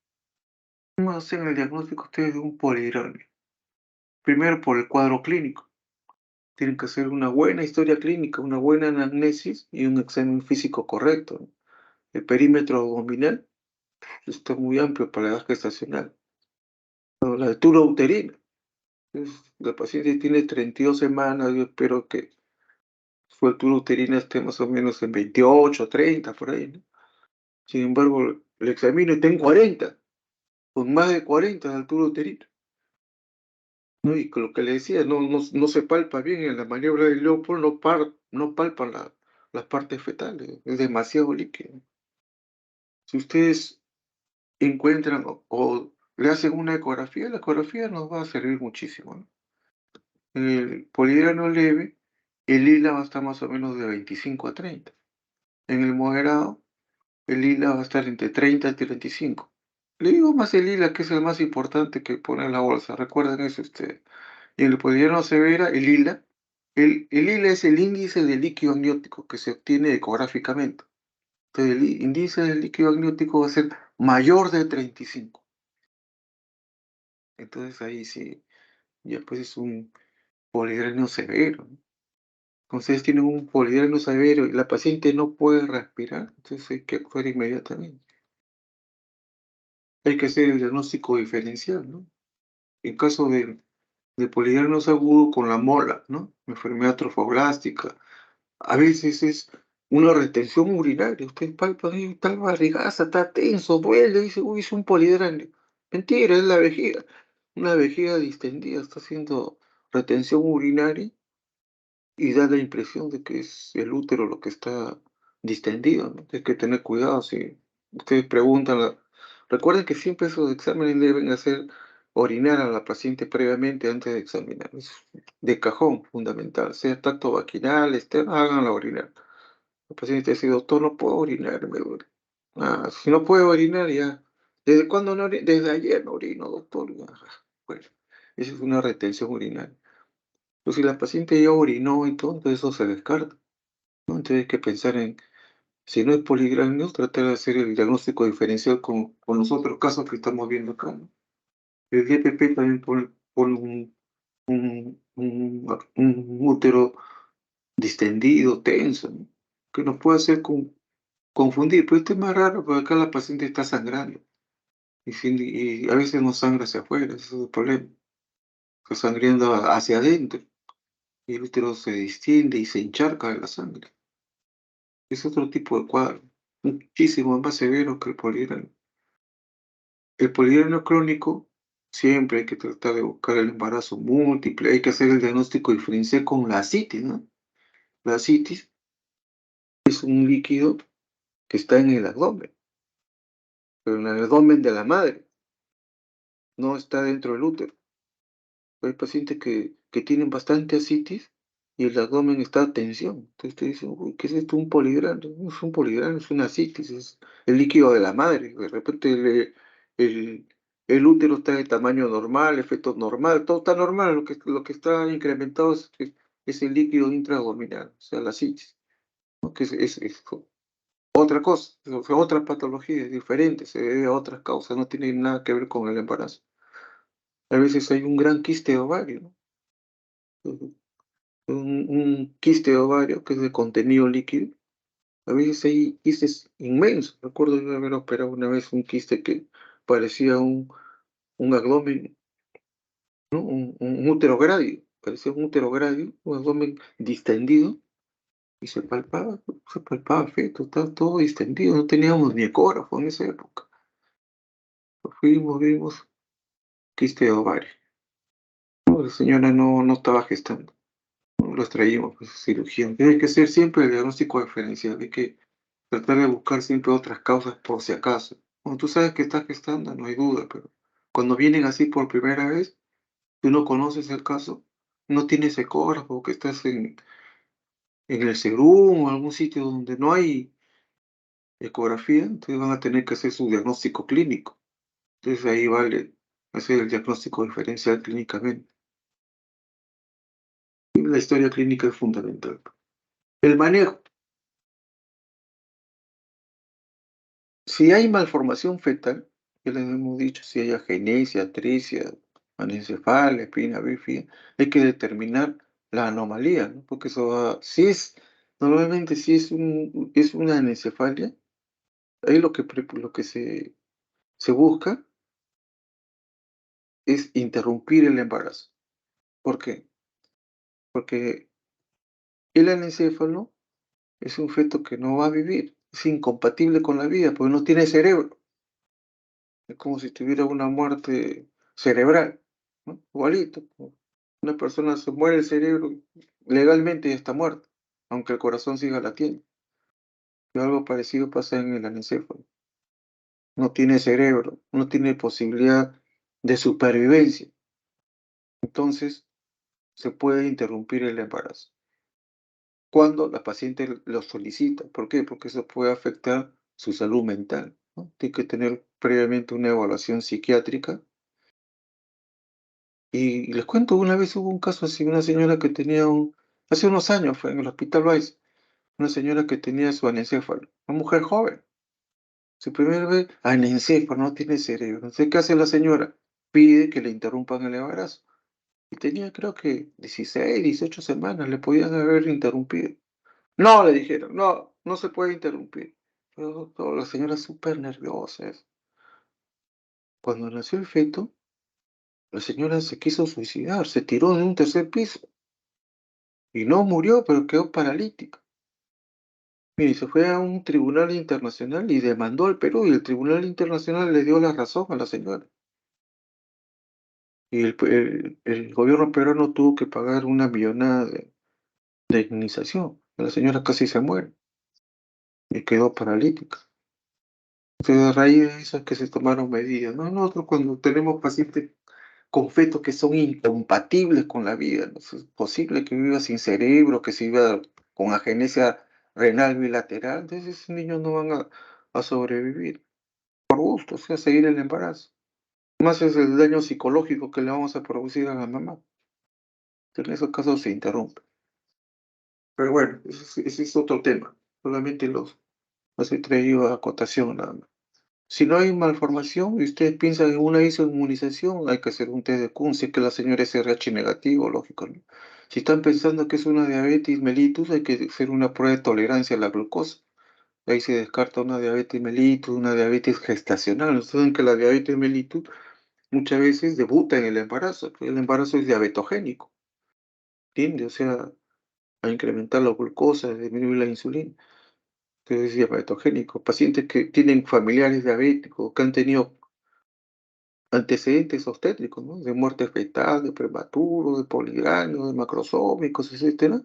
¿Cómo hacen el diagnóstico ustedes de un polihidramio? Primero por el cuadro clínico. Tienen que hacer una buena historia clínica, una buena anamnesis y un examen físico correcto, ¿no? El perímetro abdominal está muy amplio para la edad gestacional. ¿No? La altura uterina. La paciente tiene 32 semanas, yo espero que su altura uterina esté más o menos en 28, 30, por ahí, ¿no? Sin embargo, le examino y está en 40, con más de 40 de altura uterina, ¿no? Y con lo que le decía, no se palpa bien en la maniobra del Leopold, no palpan las partes fetales, es demasiado líquido. Si ustedes encuentran o le hacen una ecografía, la ecografía nos va a servir muchísimo, ¿no? En el polidrano leve, el lila va a estar más o menos de 25 a 30. En el moderado, el lila va a estar entre 30 y 35. Le digo más el lila, que es el más importante que pone en la bolsa. Recuerden eso ustedes. Y en el polidrano severa, el lila es el índice de líquido amniótico que se obtiene ecográficamente. Entonces, el índice del líquido amniótico va a ser mayor de 35. Entonces ahí sí, ya pues es un polidreno severo, ¿no? Cuando ustedes tienen un polidreno severo y la paciente no puede respirar, entonces hay que actuar inmediatamente. Hay que hacer el diagnóstico diferencial, ¿no? En caso de polidrnos agudo con la mola, ¿no? Enfermedad trofoblástica. A veces es una retención urinaria. Usted palpa, está barrigaza, está tenso, duele, dice, uy, es un polidreno. Mentira, es la vejiga. Una vejiga distendida, está haciendo retención urinaria y da la impresión de que es el útero lo que está distendido, ¿no? Hay que tener cuidado si ustedes preguntan. Recuerden que siempre esos exámenes deben hacer orinar a la paciente previamente antes de examinar. Es de cajón fundamental, sea tacto vaginal, externo, háganla orinar. El paciente dice, doctor, no puedo orinar, me duele. Ah, si no puede orinar, ya. ¿Desde cuándo no orina? Desde ayer no orino, doctor. Ah, bueno, esa es una retención urinaria. Pues si la paciente ya orinó y todo, entonces eso se descarta, ¿no? Entonces hay que pensar en, si no es poligramio, tratar de hacer el diagnóstico diferencial con los otros casos que estamos viendo acá, ¿no? El DPP también pone un útero distendido, tenso, ¿no? Que nos puede hacer confundir, pero esto es más raro porque acá la paciente está sangrando y a veces no sangra hacia afuera, ese es el problema, está sangrando hacia adentro y el útero se distiende y se encharca de la sangre. Es otro tipo de cuadro, muchísimo más severo que el poliedrano. El poliedrano crónico, siempre hay que tratar de buscar el embarazo múltiple, hay que hacer el diagnóstico diferencial con la ascitis, ¿no? La ascitis es un líquido que está en el abdomen, pero en el abdomen de la madre, no está dentro del útero. Hay pacientes que tienen bastante ascitis y el abdomen está a tensión. Entonces te dicen: "Uy, ¿qué es esto? Un poligrano". No es un poligrano, es una ascitis, es el líquido de la madre. De repente el, el útero está de tamaño normal, efecto normal, todo está normal. Lo que está incrementado es el líquido intraabdominal, o sea, la ascitis, ¿no? Que es otra cosa, es otra patología, es diferente, se debe a otras causas, no tiene nada que ver con el embarazo. A veces hay un gran quiste de ovario, ¿no? Ujú. Un quiste de ovario que es de contenido líquido. A veces hay quistes inmensos. Recuerdo yo haber operado una vez un quiste que parecía un abdomen, ¿no? Un útero grávido, parecía un útero grávido, un abdomen distendido y se palpaba feto, estaba todo distendido, no teníamos ni ecógrafo en esa época. Vimos quiste de ovario. No, la señora no estaba gestando, no lo extraímos, pues, cirugía. Tiene que ser siempre el diagnóstico diferencial, hay que tratar de buscar siempre otras causas por si acaso. Cuando tú sabes que estás gestando, no hay duda, pero cuando vienen así por primera vez, tú no conoces el caso, no tienes ecógrafo, que estás en el Según o algún sitio donde no hay ecografía, entonces van a tener que hacer su diagnóstico clínico. Entonces ahí vale hacer el diagnóstico diferencial clínicamente. Y la historia clínica es fundamental. El manejo. Si hay malformación fetal, ya les hemos dicho, si hay agenesia, atrisia, anencefalia, espina bífida, hay que determinar la anomalía, ¿no? Porque eso va, normalmente si es una anencefalia, ahí lo que se busca es interrumpir el embarazo. ¿Por qué? Porque el anencéfalo es un feto que no va a vivir, es incompatible con la vida, porque no tiene cerebro. Es como si tuviera una muerte cerebral, ¿no? Igualito. Una persona se muere el cerebro, legalmente ya está muerta, aunque el corazón siga latiendo. Y algo parecido pasa en el anencéfalo. No tiene cerebro, no tiene posibilidad de supervivencia. Entonces, se puede interrumpir el embarazo. Cuando la paciente lo solicita. ¿Por qué? Porque eso puede afectar su salud mental, ¿no? Tiene que tener previamente una evaluación psiquiátrica. Y les cuento, una vez hubo un caso así, una señora que tenía hace unos años fue en el Hospital Weiss, una señora que tenía su anencéfalo, una mujer joven, su primera vez, anencéfalo, no tiene cerebro. Entonces, ¿qué hace la señora? Pide que le interrumpan el embarazo. Y tenía creo que 16, 18 semanas, le podían haber interrumpido. No, le dijeron, no, no se puede interrumpir. Pero la señora súper nerviosa. Cuando nació el feto, la señora se quiso suicidar, se tiró de un tercer piso y no murió, pero quedó paralítica. Mire, se fue a un tribunal internacional y demandó al Perú y el tribunal internacional le dio la razón a la señora. Y el gobierno peruano tuvo que pagar una millonada de indemnización. La señora casi se muere y quedó paralítica. Entonces, a raíz de eso es que se tomaron medidas, ¿no? Nosotros cuando tenemos pacientes con fetos que son incompatibles con la vida, ¿no? Es posible que viva sin cerebro, que se viva con agenesia renal bilateral, entonces esos niños no van a sobrevivir. Por gusto, o sea, seguir el embarazo. Más es el daño psicológico que le vamos a producir a la mamá. En esos casos se interrumpe. Pero bueno, ese es otro tema. Solamente los he traído a acotación nada más. Si no hay malformación y ustedes piensan en una inmunización, hay que hacer un test de Kuhn, si es que la señora es RH negativo, lógico, ¿no? Si están pensando que es una diabetes mellitus, hay que hacer una prueba de tolerancia a la glucosa. Ahí se descarta una diabetes mellitus, una diabetes gestacional. Ustedes saben que la diabetes mellitus muchas veces debuta en el embarazo. El embarazo es diabetogénico, tiende, o sea, a incrementar la glucosa, disminuir la insulina. Entonces es diabetogénico. Pacientes que tienen familiares diabéticos, que han tenido antecedentes obstétricos, ¿no? De muerte fetal, de prematuro, de poligrano, de macrosómicos, etcétera.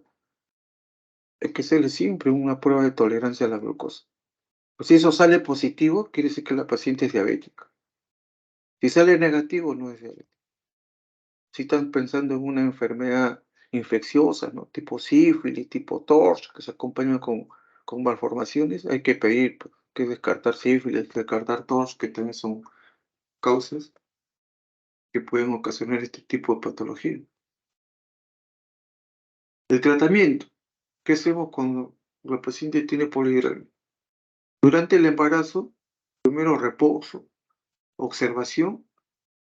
hay que hacerle siempre una prueba de tolerancia a la glucosa. Pues si eso sale positivo, quiere decir que la paciente es diabética. Si sale negativo, no es diabética. Si están pensando en una enfermedad infecciosa, ¿no? Tipo sífilis, tipo TORCH, que se acompaña con malformaciones, hay que pedir pues, que descartar sífilis, descartar TORCH, que también son causas que pueden ocasionar este tipo de patología. El tratamiento, ¿qué hacemos cuando la paciente tiene polidrán? Durante el embarazo, primero reposo, observación,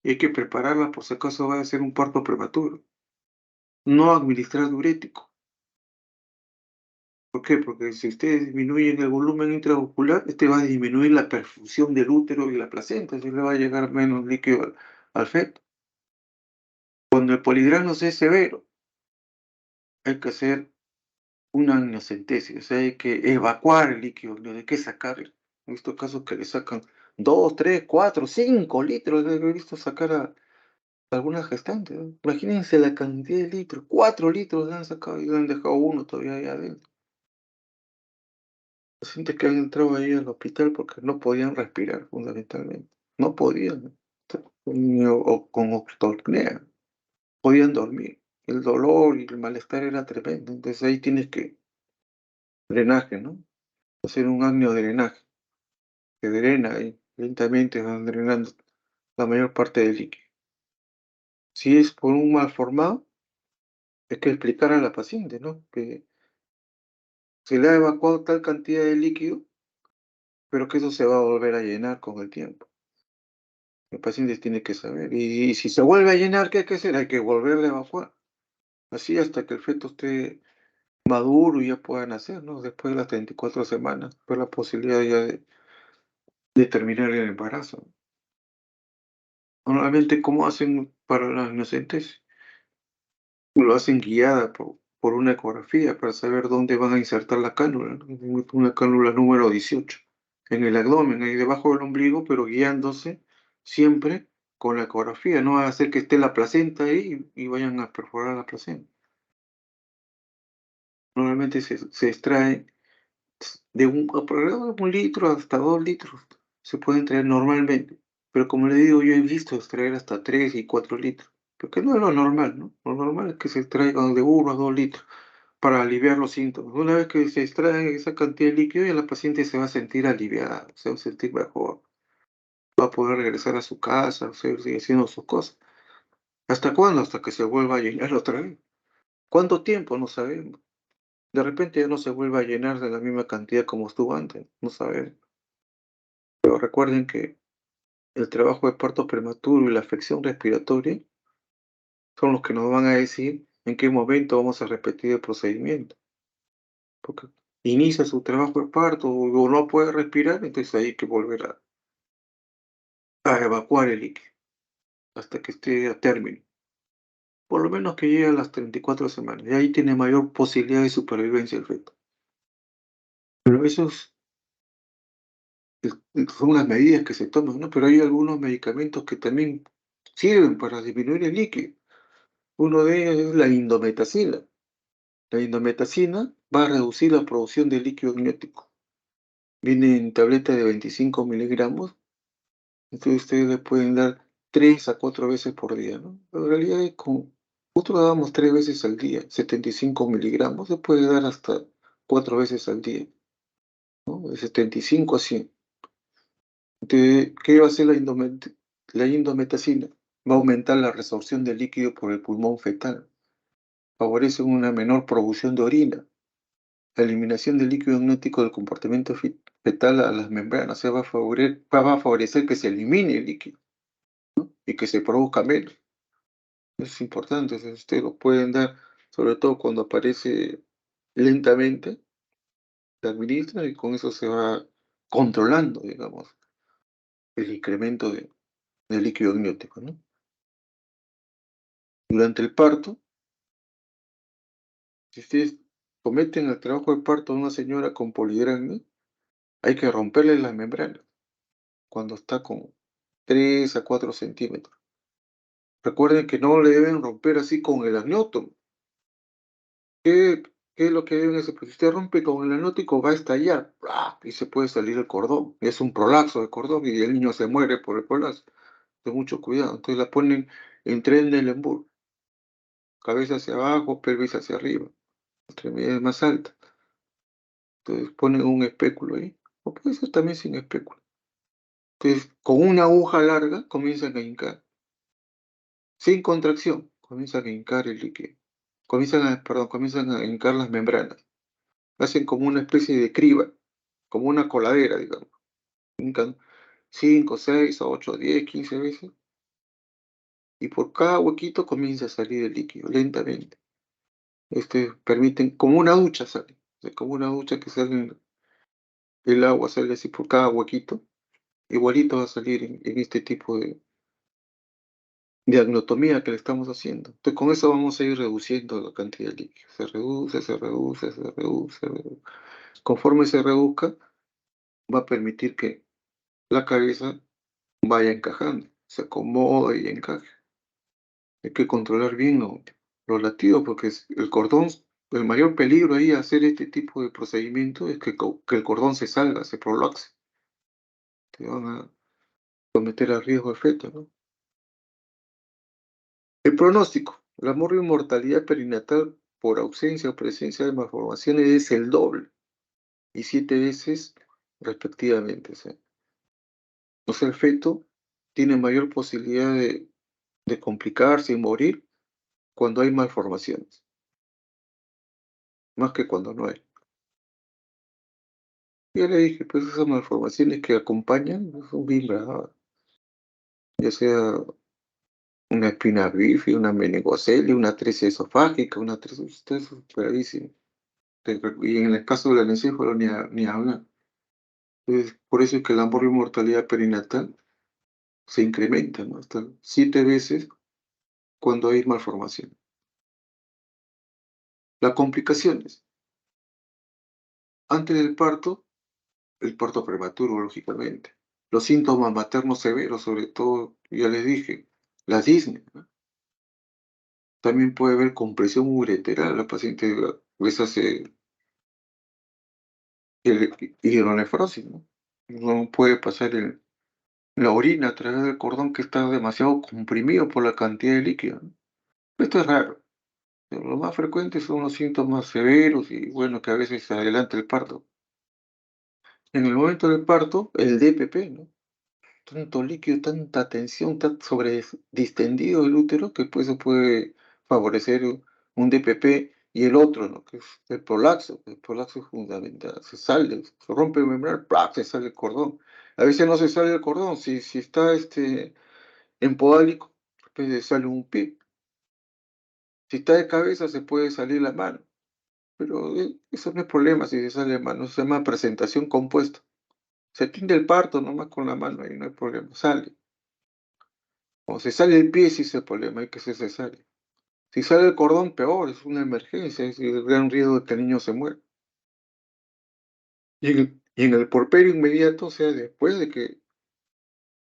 y hay que prepararla por si acaso va a ser un parto prematuro. No administrar diurético. ¿Por qué? Porque si ustedes disminuyen el volumen intraocular, este va a disminuir la perfusión del útero y la placenta, así le va a llegar menos líquido al feto. Cuando el polidrano es severo, hay que hacer una amniocentesis, o sea, hay que evacuar el líquido, no hay que sacar. He visto casos que le sacan 2, 3, 4, 5 litros, he visto sacar a algunas gestantes, ¿no? Imagínense la cantidad de litros, 4 litros le han sacado y le han dejado uno todavía ahí adentro. Pacientes que han entrado ahí al hospital porque no podían respirar, fundamentalmente. No podían, ¿no? O con ortopnea, podían dormir. El dolor y el malestar era tremendo. Entonces ahí tienes que drenaje, ¿no? Hacer un amniodrenaje, que drena ahí, lentamente van drenando la mayor parte del líquido. Si es por un mal formado, hay que explicar a la paciente, ¿no? Que se le ha evacuado tal cantidad de líquido, pero que eso se va a volver a llenar con el tiempo. El paciente tiene que saber. Y si se vuelve a llenar, ¿qué hay que hacer? Hay que volverle a evacuar. Así hasta que el feto esté maduro y ya pueda nacer, ¿no? Después de las 34 semanas, pues la posibilidad ya de terminar el embarazo. Normalmente, ¿cómo hacen para la amniocentesis? Lo hacen guiada por una ecografía para saber dónde van a insertar la cánula, ¿no? Una cánula número 18 en el abdomen, ahí debajo del ombligo, pero guiándose siempre con la ecografía. No va a hacer que esté la placenta ahí y vayan a perforar la placenta. Normalmente se extrae de alrededor de 1 litro hasta 2 litros. Se pueden traer normalmente. Pero como le digo, yo he visto extraer hasta 3 y 4 litros. Porque no es lo normal, ¿no? Lo normal es que se extraigan de 1 a 2 litros para aliviar los síntomas. Una vez que se extrae esa cantidad de líquido, ya la paciente se va a sentir aliviada, se va a sentir mejor, va a poder regresar a su casa, seguir haciendo sus cosas. ¿Hasta cuándo? Hasta que se vuelva a llenar otra vez. ¿Cuánto tiempo? No sabemos. De repente ya no se vuelve a llenar de la misma cantidad como estuvo antes, no sabemos. Pero recuerden que el trabajo de parto prematuro y la afección respiratoria son los que nos van a decir en qué momento vamos a repetir el procedimiento. Porque inicia su trabajo de parto o no puede respirar, entonces hay que volver a evacuar el líquido hasta que esté a término. Por lo menos que llegue a las 34 semanas. Y ahí tiene mayor posibilidad de supervivencia el feto. Pero son las medidas que se toman, ¿no? Pero hay algunos medicamentos que también sirven para disminuir el líquido. Uno de ellos es la indometacina. La indometacina va a reducir la producción de líquido amniótico. Viene en tableta de 25 miligramos. Entonces ustedes le pueden dar 3 a 4 veces por día, ¿no? En realidad nosotros damos 3 veces al día, 75 miligramos, se puede dar hasta 4 veces al día, ¿no? De 75 a 100. Entonces, ¿qué va a hacer la indometacina? Va a aumentar la resorción de líquido por el pulmón fetal, favorece una menor producción de orina, la eliminación del líquido amniótico del comportamiento fetal a las membranas, o sea, va a favorecer que se elimine el líquido y que se produzca menos. Es importante, o sea, ustedes lo pueden dar, sobre todo cuando aparece lentamente, se administra y con eso se va controlando, digamos, el incremento del líquido amniótico, ¿no? Durante el parto, si ustedes someten al trabajo de parto a una señora con polidragnia, hay que romperle las membranas cuando está con 3 a 4 centímetros. Recuerden que no le deben romper así con el amniótomo. ¿Qué? ¿Qué es lo que deben hacer? Pues si usted rompe con el anótico va a estallar, ¡plá! Y se puede salir el cordón. Es un prolapso de cordón y el niño se muere por el prolapso. Ten mucho cuidado. Entonces la ponen en tren del embur, cabeza hacia abajo, pelvis hacia arriba, extremidades más altas. Entonces ponen un espéculo ahí, o puede ser también sin espéculo. Entonces, con una aguja larga comienzan a hincar, sin contracción, comienzan a hincar el líquido. Comienzan a hincar las membranas. Hacen como una especie de criba, como una coladera, digamos. Hincan 5, 6, 8, 10, 15 veces, y por cada huequito comienza a salir el líquido lentamente. Permiten, como una ducha sale, o sea, como una ducha que sale el agua, sale así por cada huequito, igualito va a salir en este tipo de agnotomía que le estamos haciendo. Entonces, con eso vamos a ir reduciendo la cantidad de líquido. Se reduce, se reduce, se reduce, se reduce. Conforme se reduzca, va a permitir que la cabeza vaya encajando, se acomoda y encaje. Hay que controlar bien los latidos porque el cordón, el mayor peligro ahí a hacer este tipo de procedimiento es que el cordón se salga, se prolaxe. Te van a someter a riesgo de feto, ¿no? El pronóstico. La mortalidad perinatal por ausencia o presencia de malformaciones es el doble y 7 veces respectivamente. O sea, el feto tiene mayor posibilidad de complicarse y morir cuando hay malformaciones, más que cuando no hay. Ya le dije, pues esas malformaciones que acompañan son bien graves, ya sea una espina bífida, una meningocelia, una atresia esofágica, una atresia, todo eso es gravísimo. Y en el caso del anencéfalo ni hablar. Entonces, por eso es que la mortalidad perinatal se incrementa, ¿no? Hasta 7 veces cuando hay malformación. Las complicaciones. Antes del parto, el parto prematuro, lógicamente. Los síntomas maternos severos, sobre todo, ya les dije, la disnea, ¿no? También puede haber compresión ureteral. La paciente a veces hace hidronefrosis, ¿no? No puede pasar la orina a través del cordón que está demasiado comprimido por la cantidad de líquido, ¿no? Esto es raro. Pero lo más frecuente son los síntomas severos y bueno, que a veces se adelanta el parto. En el momento del parto, el DPP, ¿no? Tanto líquido, tanta tensión, tan sobre distendido el útero que pues eso puede favorecer un DPP y el otro, ¿no? Que es el prolaxo. El prolaxo es fundamental. Se sale, se rompe el membrana, ¡plaf! Se sale el cordón. A veces no se sale el cordón. Si está en podálico, pues se sale un pie. Si está de cabeza, se puede salir la mano. Pero eso no es problema si se sale la mano. Se llama presentación compuesta. Se atiende el parto nomás con la mano y no hay problema. Sale. O se sale el pie, sí es el problema, hay que ser cesárea. Si sale el cordón, peor, es una emergencia, es el gran riesgo de que el niño se muera. Y en el puerperio inmediato, o sea, después de que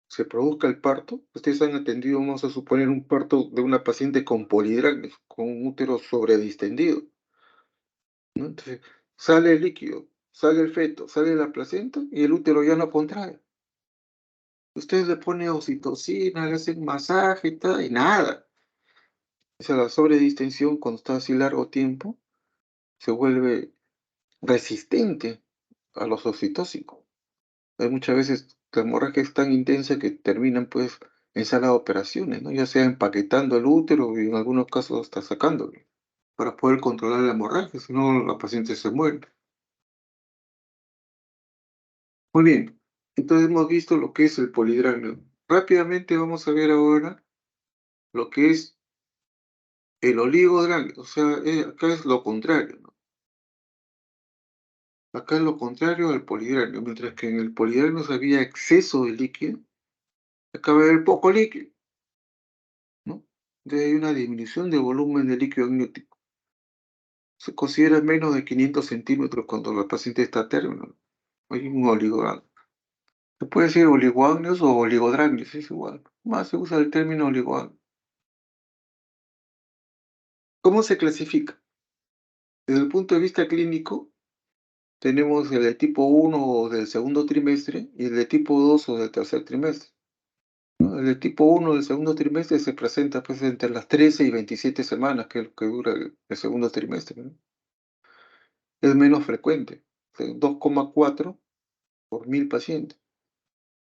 se produzca el parto, ustedes han atendido, vamos a suponer, un parto de una paciente con polidragnis, con un útero sobredistendido, ¿no? Entonces, sale el líquido, sale el feto, sale la placenta y el útero ya no contrae. Ustedes le ponen oxitocina, le hacen masaje y tal, y nada. O sea, la sobredistensión, cuando está así largo tiempo, se vuelve resistente a los oxitóxicos. Hay muchas veces la hemorragia es tan intensa que terminan pues en sala de operaciones, ¿no? Ya sea empaquetando el útero y en algunos casos hasta sacándolo para poder controlar la hemorragia, si no la paciente se muere. Muy bien, entonces hemos visto lo que es el polidragno. Rápidamente vamos a ver ahora lo que es el oligodragno, o sea, acá es lo contrario, ¿no? Acá es lo contrario al polidragno, mientras que en el polidragno había exceso de líquido, acá va a haber poco líquido, ¿no? Entonces hay una disminución del volumen de líquido amniótico. Se considera menos de 500 centímetros cuando la paciente está a término. Hay un oligodragno. Se puede decir oligoagnios o oligodragnios, es igual. Más se usa el término oligoagno. ¿Cómo se clasifica? Desde el punto de vista clínico, tenemos el de tipo 1 del segundo trimestre y el de tipo 2 o del tercer trimestre, ¿no? El de tipo 1 del segundo trimestre se presenta pues entre las 13 y 27 semanas, que es lo que dura el segundo trimestre, ¿no? Es menos frecuente, 2,4 por 1000 pacientes,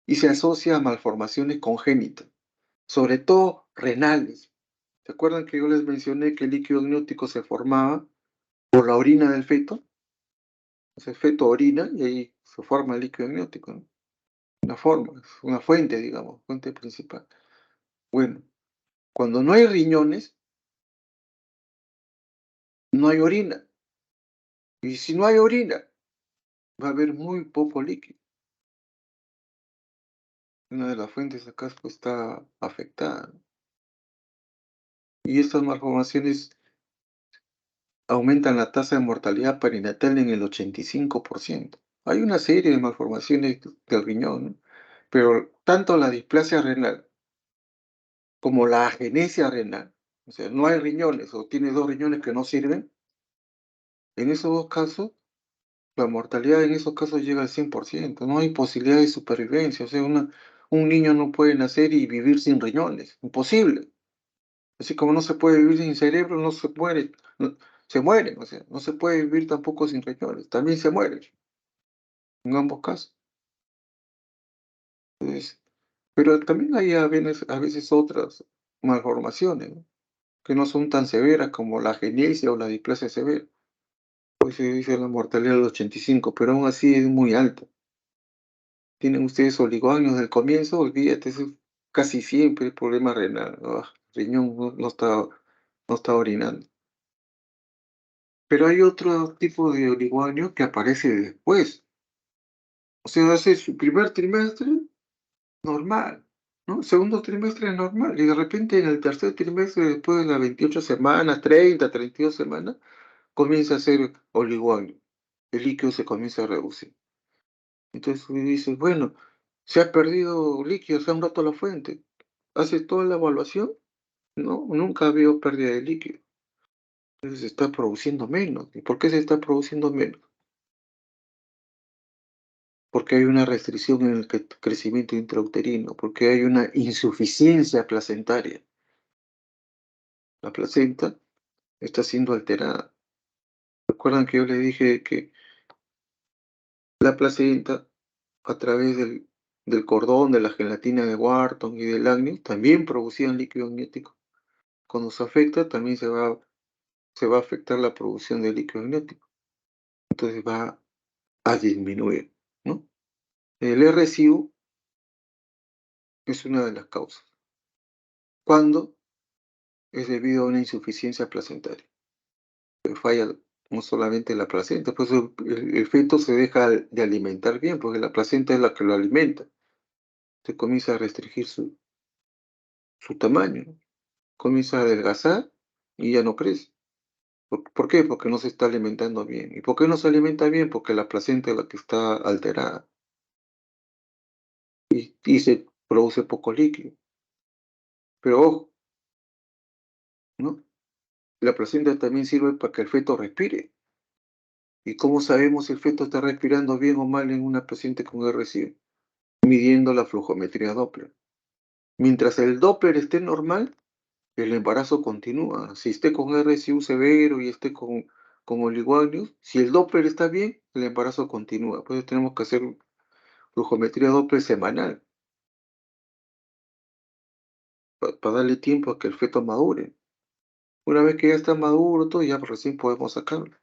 y se asocia a malformaciones congénitas, sobre todo renales. ¿Se acuerdan que yo les mencioné que el líquido amniótico se formaba por la orina del feto? Pues el feto orina y ahí se forma el líquido amniótico, ¿no? Una forma, es una fuente, digamos, fuente principal. Bueno, cuando no hay riñones, no hay orina. Y si no hay orina, va a haber muy poco líquido. Una de las fuentes acá pues, está afectada, ¿no? Y estas malformaciones aumentan la tasa de mortalidad perinatal en el 85%. Hay una serie de malformaciones del riñón, ¿no? Pero tanto la displasia renal como la agenesia renal, o sea, no hay riñones o tiene dos riñones que no sirven, en esos dos casos, la mortalidad en esos casos llega al 100%. No hay posibilidad de supervivencia. O sea, un niño no puede nacer y vivir sin riñones, imposible. Así como no se puede vivir sin cerebro, no se muere, se mueren, o sea, no se puede vivir tampoco sin riñones, también se mueren, en ambos casos. Entonces, pero también hay a veces otras malformaciones, ¿no? Que no son tan severas como la agenesia o la displasia severa. Pues se dice la mortalidad del 85, pero aún así es muy alta. Tienen ustedes oligoaños del comienzo, olvídate, eso es casi siempre problema renal. Riñón no está orinando. Pero hay otro tipo de oligoaño que aparece después. O sea, hace su primer trimestre normal, ¿no? Segundo trimestre normal. Y de repente en el tercer trimestre, después de las 28 semanas, 30, 32 semanas, comienza a ser oligoaño. El líquido se comienza a reducir. Entonces tú dices, bueno, se ha perdido líquido, se ha roto la fuente. Haces toda la evaluación, no, nunca ha habido pérdida de líquido. Entonces se está produciendo menos. ¿Y por qué se está produciendo menos? Porque hay una restricción en el crecimiento intrauterino, porque hay una insuficiencia placentaria. La placenta está siendo alterada. ¿Recuerdan que yo le dije que la placenta, a través del cordón, de la gelatina de Wharton y del acné, también producían líquido amniótico? Cuando se afecta, también se va a afectar la producción de líquido amniótico. Entonces va a disminuir, ¿no? El RSIU es una de las causas. ¿Cuándo? Es debido a una insuficiencia placentaria. Falla no solamente la placenta, pues el feto se deja de alimentar bien, porque la placenta es la que lo alimenta. Se comienza a restringir su tamaño, ¿no? Comienza a adelgazar y ya no crece. ¿Por qué? Porque no se está alimentando bien. ¿Y por qué no se alimenta bien? Porque la placenta es la que está alterada y se produce poco líquido. Pero ojo, ¿no? La placenta también sirve para que el feto respire. ¿Y cómo sabemos si el feto está respirando bien o mal en una paciente con RSI? Midiendo la flujometría Doppler. Mientras el Doppler esté normal, el embarazo continúa. Si esté con RSI severo y esté con oligoaños, si el Doppler está bien, el embarazo continúa. Por eso tenemos que hacer flujometría Doppler semanal para darle tiempo a que el feto madure. Una vez que ya está maduro, todo ya recién podemos sacarlo.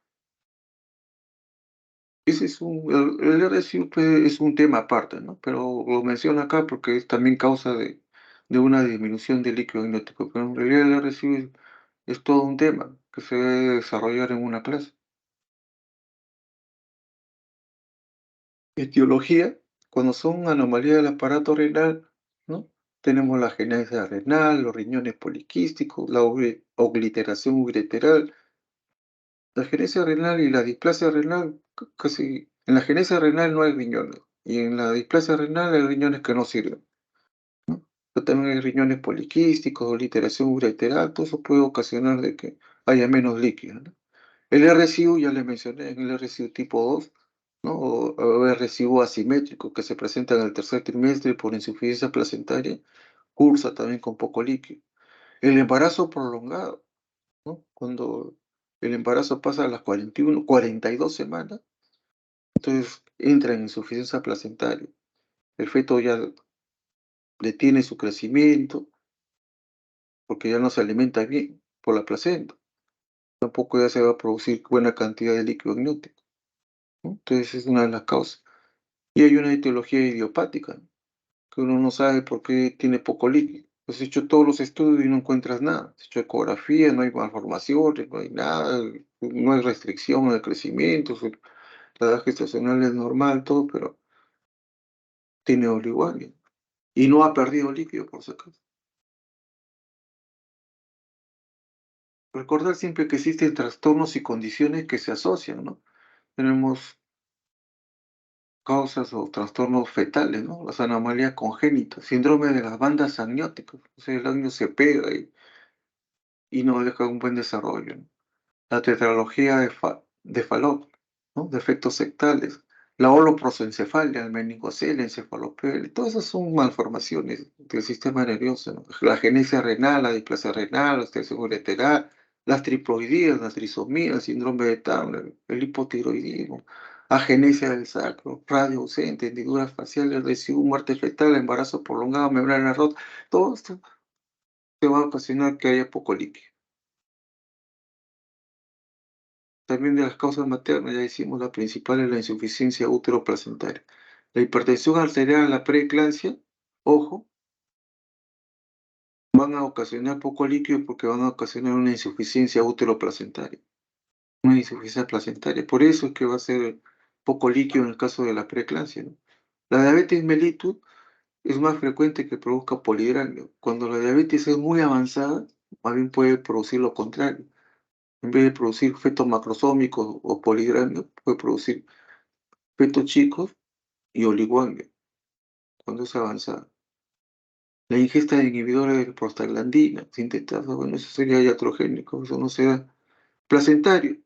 Ese es el RSI es un tema aparte, ¿no? Pero lo menciono acá porque es también causa de una disminución del líquido amniótico. Pero en realidad el RSI es todo un tema que se debe desarrollar en una clase. Etiología, cuando son anomalías del aparato renal, ¿no? Tenemos la genesia renal, los riñones poliquísticos, la obliteración ureteral. La genesia renal y la displasia renal, casi. En la genesia renal no hay riñones, y en la displasia renal hay riñones que no sirven, ¿no? Pero también hay riñones poliquísticos, obliteración ureteral, todo eso puede ocasionar de que haya menos líquido, ¿no? El RSIU, ya le mencioné, en el RSIU tipo 2, ¿no? O RSIU asimétrico que se presenta en el tercer trimestre por insuficiencia placentaria, cursa también con poco líquido. El embarazo prolongado, ¿no? Cuando el embarazo pasa a las 41, 42 semanas, entonces entra en insuficiencia placentaria. El feto ya detiene su crecimiento porque ya no se alimenta bien por la placenta. Tampoco ya se va a producir buena cantidad de líquido amniótico, ¿no? Entonces es una de las causas. Y hay una etiología idiopática, ¿no? Que uno no sabe por qué tiene poco líquido. Has hecho todos los estudios y no encuentras nada. Has hecho ecografía, no hay malformaciones, no hay nada, no hay restricción en el crecimiento, la edad gestacional es normal, todo, pero tiene oligoamia. Y no ha perdido líquido, por si acaso. Recordar siempre que existen trastornos y condiciones que se asocian, ¿no? Tenemos causas o trastornos fetales, ¿no? Las anomalías congénitas, síndrome de las bandas amnióticas, o sea, el año se pega y no deja un buen desarrollo, ¿no? La tetralogía de Fallot, ¿no? Defectos sectales, la holoprosencefalia, el meningocele, encefalopedia, todas esas son malformaciones del sistema nervioso, ¿no? La genesia renal, la displasia renal, la extensión ureteral, las triploidías, la trisomía, el síndrome de Turner, el hipotiroidismo, agenesia del sacro, radio ausente, hendiduras faciales, residuo, muerte fetal, embarazo prolongado, membrana rota, todo esto te va a ocasionar que haya poco líquido. También de las causas maternas, ya decimos, la principal es la insuficiencia útero-placentaria. La hipertensión arterial, la preeclampsia, ojo, van a ocasionar poco líquido porque van a ocasionar una insuficiencia útero-placentaria, una insuficiencia placentaria. Por eso es que va a ser poco líquido en el caso de la preeclampsia, ¿no? La diabetes mellitus es más frecuente que produzca polidramio. Cuando la diabetes es muy avanzada, más bien puede producir lo contrario. En vez de producir fetos macrosómicos o polidramio, puede producir fetos chicos y oligoamia, cuando es avanzada. La ingesta de inhibidores de prostaglandina, sintetasa, bueno, eso sería iatrogénico, eso no será placentario,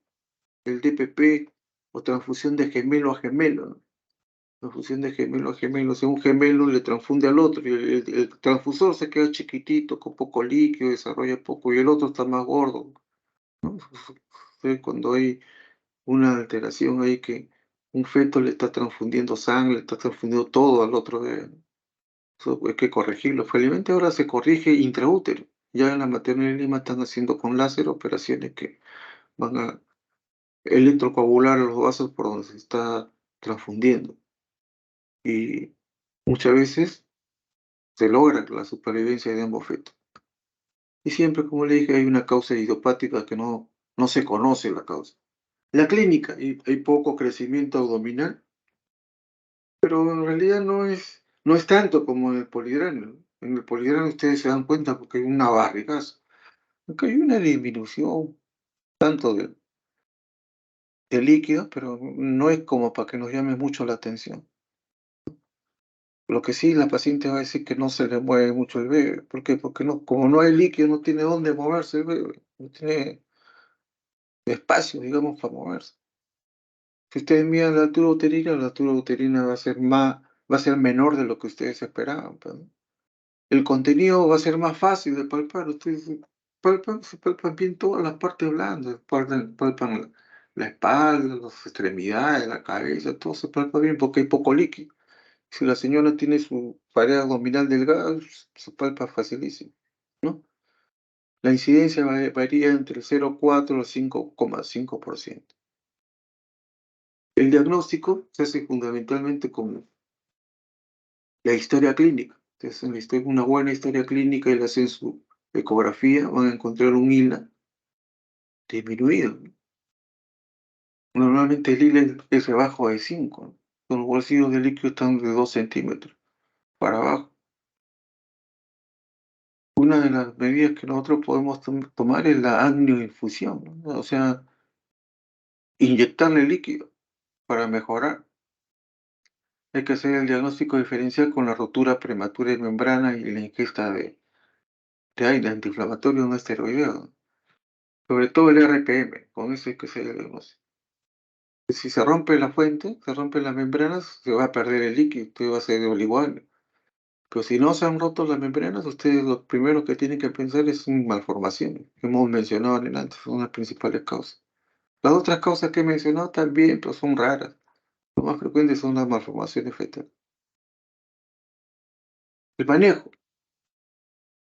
el DPP o transfusión de gemelo a gemelo, ¿no? Transfusión de gemelo a gemelo, si un gemelo le transfunde al otro y el transfusor se queda chiquitito, con poco líquido, desarrolla poco y el otro está más gordo, ¿no? Cuando hay una alteración ahí que un feto le está transfundiendo sangre, le está transfundiendo todo al otro. Eso hay que corregirlo. Felizmente ahora se corrige intraútero. Ya en la maternidad de Lima están haciendo con láser operaciones que van a electrocoagular los vasos por donde se está transfundiendo. Y muchas veces se logra la supervivencia de ambos fetos. Y siempre, como le dije, hay una causa idiopática que no se conoce la causa. La clínica, hay poco crecimiento abdominal, pero en realidad no es tanto como en el polidrano, ¿no? En el polidrano ustedes se dan cuenta porque hay una barrigazo. Acá hay una disminución tanto de líquido, pero no es como para que nos llame mucho la atención. Lo que sí, la paciente va a decir que no se le mueve mucho el bebé. ¿Por qué? Porque no, como no hay líquido, no tiene dónde moverse el bebé, no tiene espacio, digamos, para moverse. Si ustedes miran la altura uterina va a ser menor de lo que ustedes esperaban, pues, ¿no? El contenido va a ser más fácil de palpar. Ustedes se palpan bien todas las partes blandas, palpan la espalda, las extremidades, la cabeza, todo se palpa bien porque hay poco líquido. Si la señora tiene su pared abdominal delgada, se palpa facilísimo, ¿no? La incidencia varía entre 0,4 al 5,5%. El diagnóstico se hace fundamentalmente con la historia clínica. Entonces, una buena historia clínica y le hacen su ecografía, van a encontrar un ILA disminuido, ¿no? Normalmente el ILA es debajo de 5, ¿no? Los bolsillos de líquido están de 2 centímetros para abajo. Una de las medidas que nosotros podemos tomar es la amnioinfusión, ¿no? O sea, inyectarle líquido para mejorar. Hay que hacer el diagnóstico diferencial con la rotura prematura de membrana y la ingesta de aire antiinflamatorio no esteroideo, ¿no? sobre todo el RPM, con eso hay que ser diagnosis. Si se rompe la fuente, se rompen las membranas, se va a perder el líquido, usted va a ser oliguario. Pero si no se han roto las membranas, ustedes lo primero que tienen que pensar es en malformaciones, que hemos mencionado antes, son las principales causas. Las otras causas que he mencionado también, pero son raras. Lo más frecuente son las malformaciones fetales. El manejo,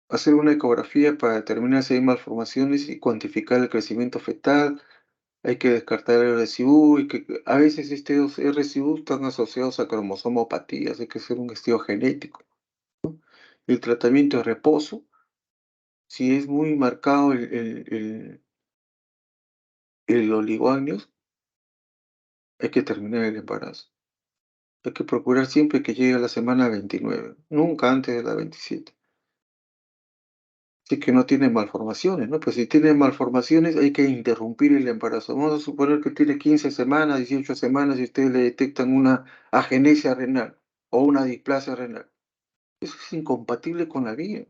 hacer una ecografía para determinar si hay malformaciones y cuantificar el crecimiento fetal. Hay que descartar el RSU y que a veces estos RSU están asociados a cromosomopatías, hay que hacer un estudio genético. El tratamiento de reposo, si es muy marcado el oligoamnios, hay que terminar el embarazo. Hay que procurar siempre que llegue a la semana 29, nunca antes de la 27. Si es que no tiene malformaciones, ¿no? Pues si tiene malformaciones hay que interrumpir el embarazo. Vamos a suponer que tiene 15 semanas, 18 semanas y ustedes le detectan una agenesia renal o una displasia renal. Eso es incompatible con la vida.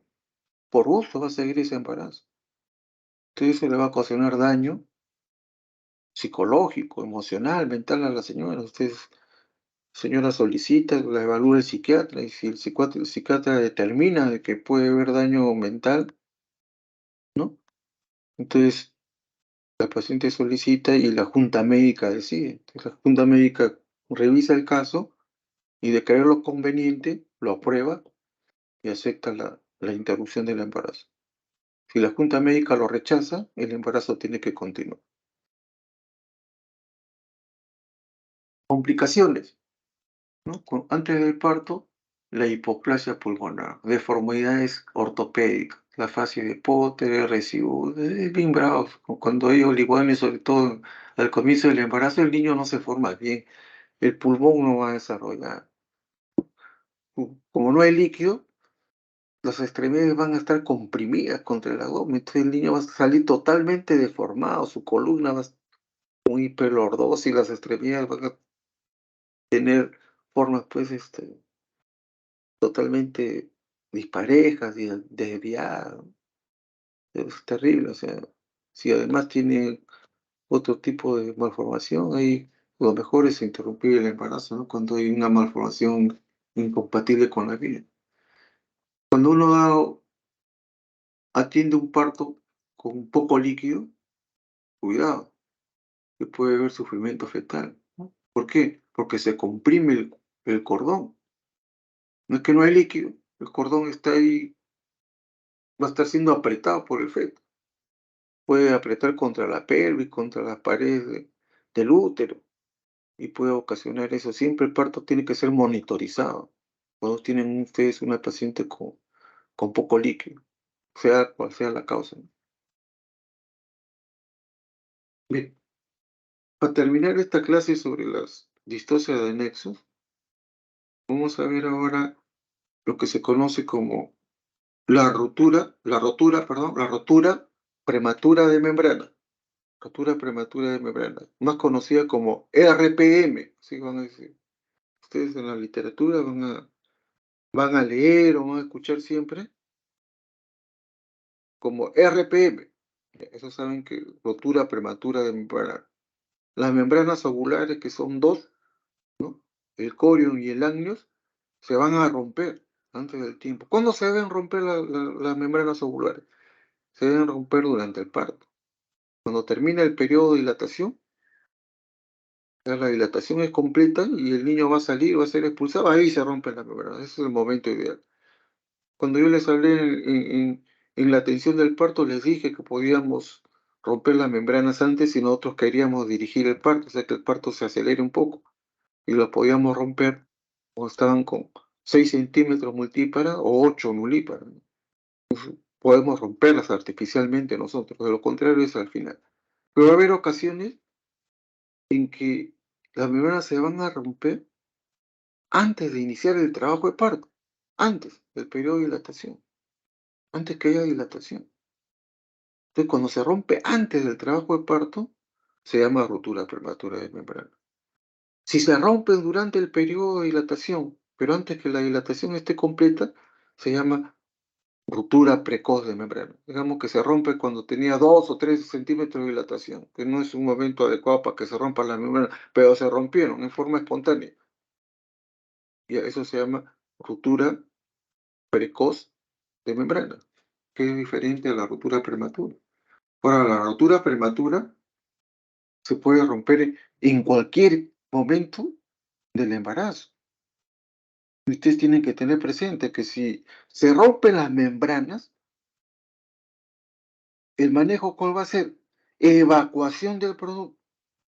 Por gusto va a seguir ese embarazo. Entonces eso le va a ocasionar daño psicológico, emocional, mental a la señora. Usted, señora, solicita, la evalúa el psiquiatra y si el psiquiatra determina de que puede haber daño mental, ¿no? Entonces la paciente solicita y la junta médica decide. Entonces, la junta médica revisa el caso y de creerlo conveniente, lo aprueba y acepta la interrupción del embarazo. Si la junta médica lo rechaza, el embarazo tiene que continuar. Complicaciones, ¿no? Antes del parto, la hipoplasia pulmonar, deformidades ortopédicas, la fascia de Potter, RSU, es bien bravo. Cuando hay oligones, sobre todo al comienzo del embarazo, el niño no se forma bien, el pulmón no va a desarrollar. Como no hay líquido, las extremidades van a estar comprimidas contra el abdomen, entonces el niño va a salir totalmente deformado, su columna va a estar muy hiperlordosa y las extremidades van a tener formas, pues, totalmente disparejas y desviadas. Es terrible, o sea, si además tiene otro tipo de malformación, ahí lo mejor es interrumpir el embarazo, ¿no? Cuando hay una malformación incompatible con la vida. Cuando uno atiende un parto con poco líquido, cuidado, que puede haber sufrimiento fetal, ¿no? ¿Por qué? Porque se comprime el cordón. No es que no hay líquido, el cordón está ahí, va a estar siendo apretado por el feto. Puede apretar contra la pelvis, contra las paredes del útero y puede ocasionar eso. Siempre el parto tiene que ser monitorizado. Cuando tienen ustedes una paciente con poco líquido, sea cual sea la causa, ¿no? Bien, para terminar esta clase sobre las distocias de nexo, vamos a ver ahora lo que se conoce como la rotura prematura de membrana. Rotura prematura de membrana, más conocida como RPM, así van a decir. Ustedes en la literatura van a leer o van a escuchar siempre como RPM. Eso saben que rotura prematura de membrana. Las membranas ovulares, que son dos, ¿no? El corion y el amnios, se van a romper antes del tiempo. ¿Cuándo se deben romper las membranas ovulares? Se deben romper durante el parto. Cuando termina el periodo de dilatación, ya la dilatación es completa y el niño va a salir, va a ser expulsado, ahí se rompe la membrana. Ese es el momento ideal. Cuando yo les hablé en la atención del parto, les dije que podíamos romper las membranas antes si nosotros queríamos dirigir el parto, o sea que el parto se acelere un poco y lo podíamos romper o estaban con 6 centímetros multípara o 8 nulípara, ¿no? Podemos romperlas artificialmente nosotros, de lo contrario es al final. Pero va a haber ocasiones en que las membranas se van a romper antes de iniciar el trabajo de parto, antes del periodo de dilatación, antes que haya dilatación. Entonces, cuando se rompe antes del trabajo de parto, se llama ruptura prematura de membrana. Si se rompe durante el periodo de dilatación, pero antes que la dilatación esté completa, se llama ruptura precoz de membrana. Digamos que se rompe cuando tenía 2 o 3 centímetros de dilatación, que no es un momento adecuado para que se rompa la membrana, pero se rompieron en forma espontánea. Y a eso se llama ruptura precoz de membrana, que es diferente a la ruptura prematura. Ahora, la ruptura prematura se puede romper en cualquier momento del embarazo. Y ustedes tienen que tener presente que si se rompen las membranas, el manejo, ¿cuál va a ser? Evacuación del producto.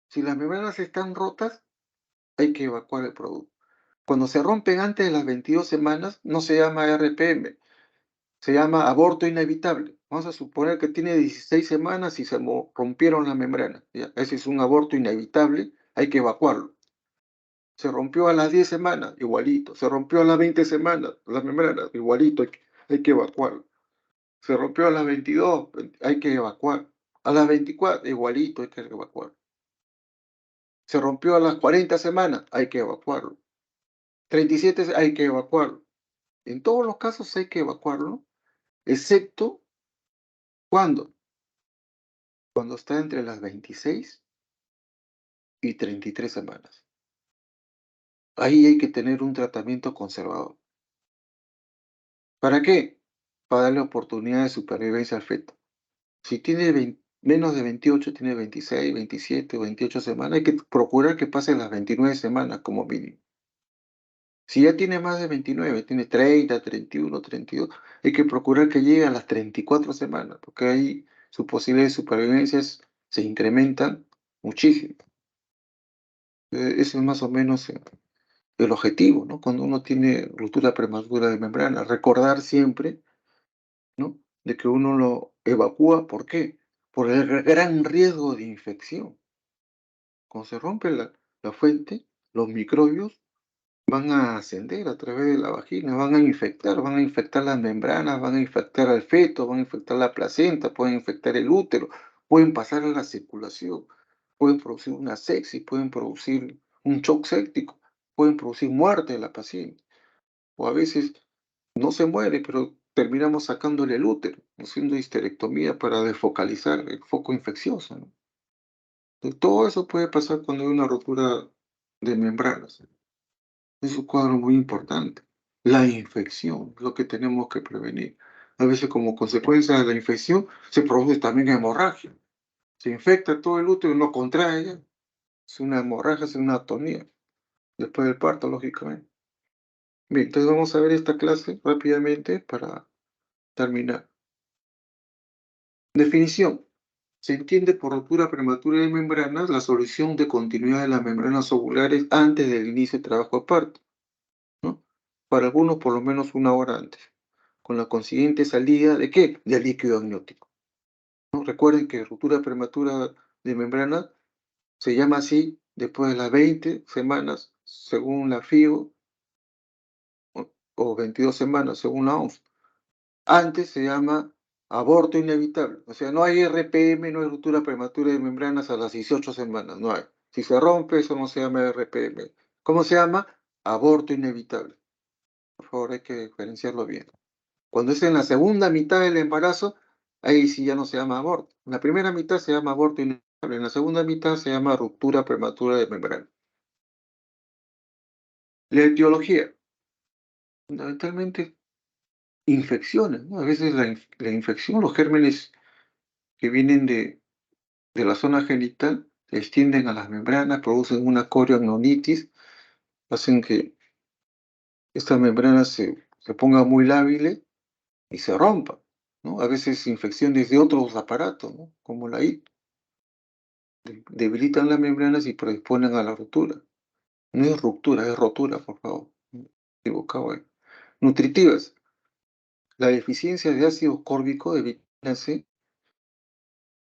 Si las membranas están rotas, hay que evacuar el producto. Cuando se rompen antes de las 22 semanas, no se llama RPM, se llama aborto inevitable. Vamos a suponer que tiene 16 semanas y se rompieron las membranas. ¿Ya? Ese es un aborto inevitable, hay que evacuarlo. Se rompió a las 10 semanas, igualito. Se rompió a las 20 semanas, las membranas, igualito, hay que evacuarlo. Se rompió a las 22, hay que evacuar. A las 24, igualito, hay que evacuar. Se rompió a las 40 semanas, hay que evacuarlo. 37, hay que evacuarlo. En todos los casos hay que evacuarlo, excepto cuando, cuando está entre las 26 y 33 semanas. Ahí hay que tener un tratamiento conservador. ¿Para qué? Para darle oportunidad de supervivencia al feto. Si tiene menos de 28, tiene 26, 27 o 28 semanas, hay que procurar que pase las 29 semanas como mínimo. Si ya tiene más de 29, tiene 30, 31, 32, hay que procurar que llegue a las 34 semanas, porque ahí sus posibilidades de supervivencia se incrementan muchísimo. Ese es más o menos el objetivo, ¿no? Cuando uno tiene ruptura prematura de membrana, recordar siempre, ¿no? De que uno lo evacúa, ¿por qué? Por el gran riesgo de infección. Cuando se rompe la fuente, los microbios van a ascender a través de la vagina, van a infectar las membranas, van a infectar al feto, van a infectar la placenta, pueden infectar el útero, pueden pasar a la circulación, pueden producir una sepsis, pueden producir un shock séptico, pueden producir muerte de la paciente. O a veces no se muere, pero terminamos sacándole el útero, haciendo histerectomía para desfocalizar el foco infeccioso, ¿no? Todo eso puede pasar cuando hay una rotura de membranas. Es un cuadro muy importante. La infección, lo que tenemos que prevenir. A veces como consecuencia de la infección se produce también hemorragia. Se infecta todo el útero y no contrae ya. Es una hemorragia, es una atonía. Después del parto, lógicamente. Bien, entonces vamos a ver esta clase rápidamente para terminar. Definición. Se entiende por rotura prematura de membranas la solución de continuidad de las membranas ovulares antes del inicio del trabajo de parto, ¿no? Para algunos por lo menos una hora antes, con la consiguiente salida ¿de qué? Del líquido amniótico, ¿no? Recuerden que ruptura prematura de membrana se llama así después de las 20 semanas, según la FIO, o 22 semanas, según la OMS. Antes se llama aborto inevitable. O sea, no hay RPM, no hay ruptura prematura de membranas a las 18 semanas, no hay. Si se rompe, eso no se llama RPM. ¿Cómo se llama? Aborto inevitable. Por favor, hay que diferenciarlo bien. Cuando es en la segunda mitad del embarazo, ahí sí ya no se llama aborto. En la primera mitad se llama aborto inevitable, en la segunda mitad se llama ruptura prematura de membrana. La etiología, fundamentalmente infecciones, ¿no? A veces la infección, los gérmenes que vienen de la zona genital se extienden a las membranas, producen una corioamnionitis, hacen que esta membrana se ponga muy lábil y se rompa, ¿no? A veces infecciones de otros aparatos, ¿no? Como la IT, debilitan las membranas y predisponen a la ruptura. No es ruptura, es rotura, por favor. Equivocado ahí. Nutritivas. La deficiencia de ácido córbico de vitamina C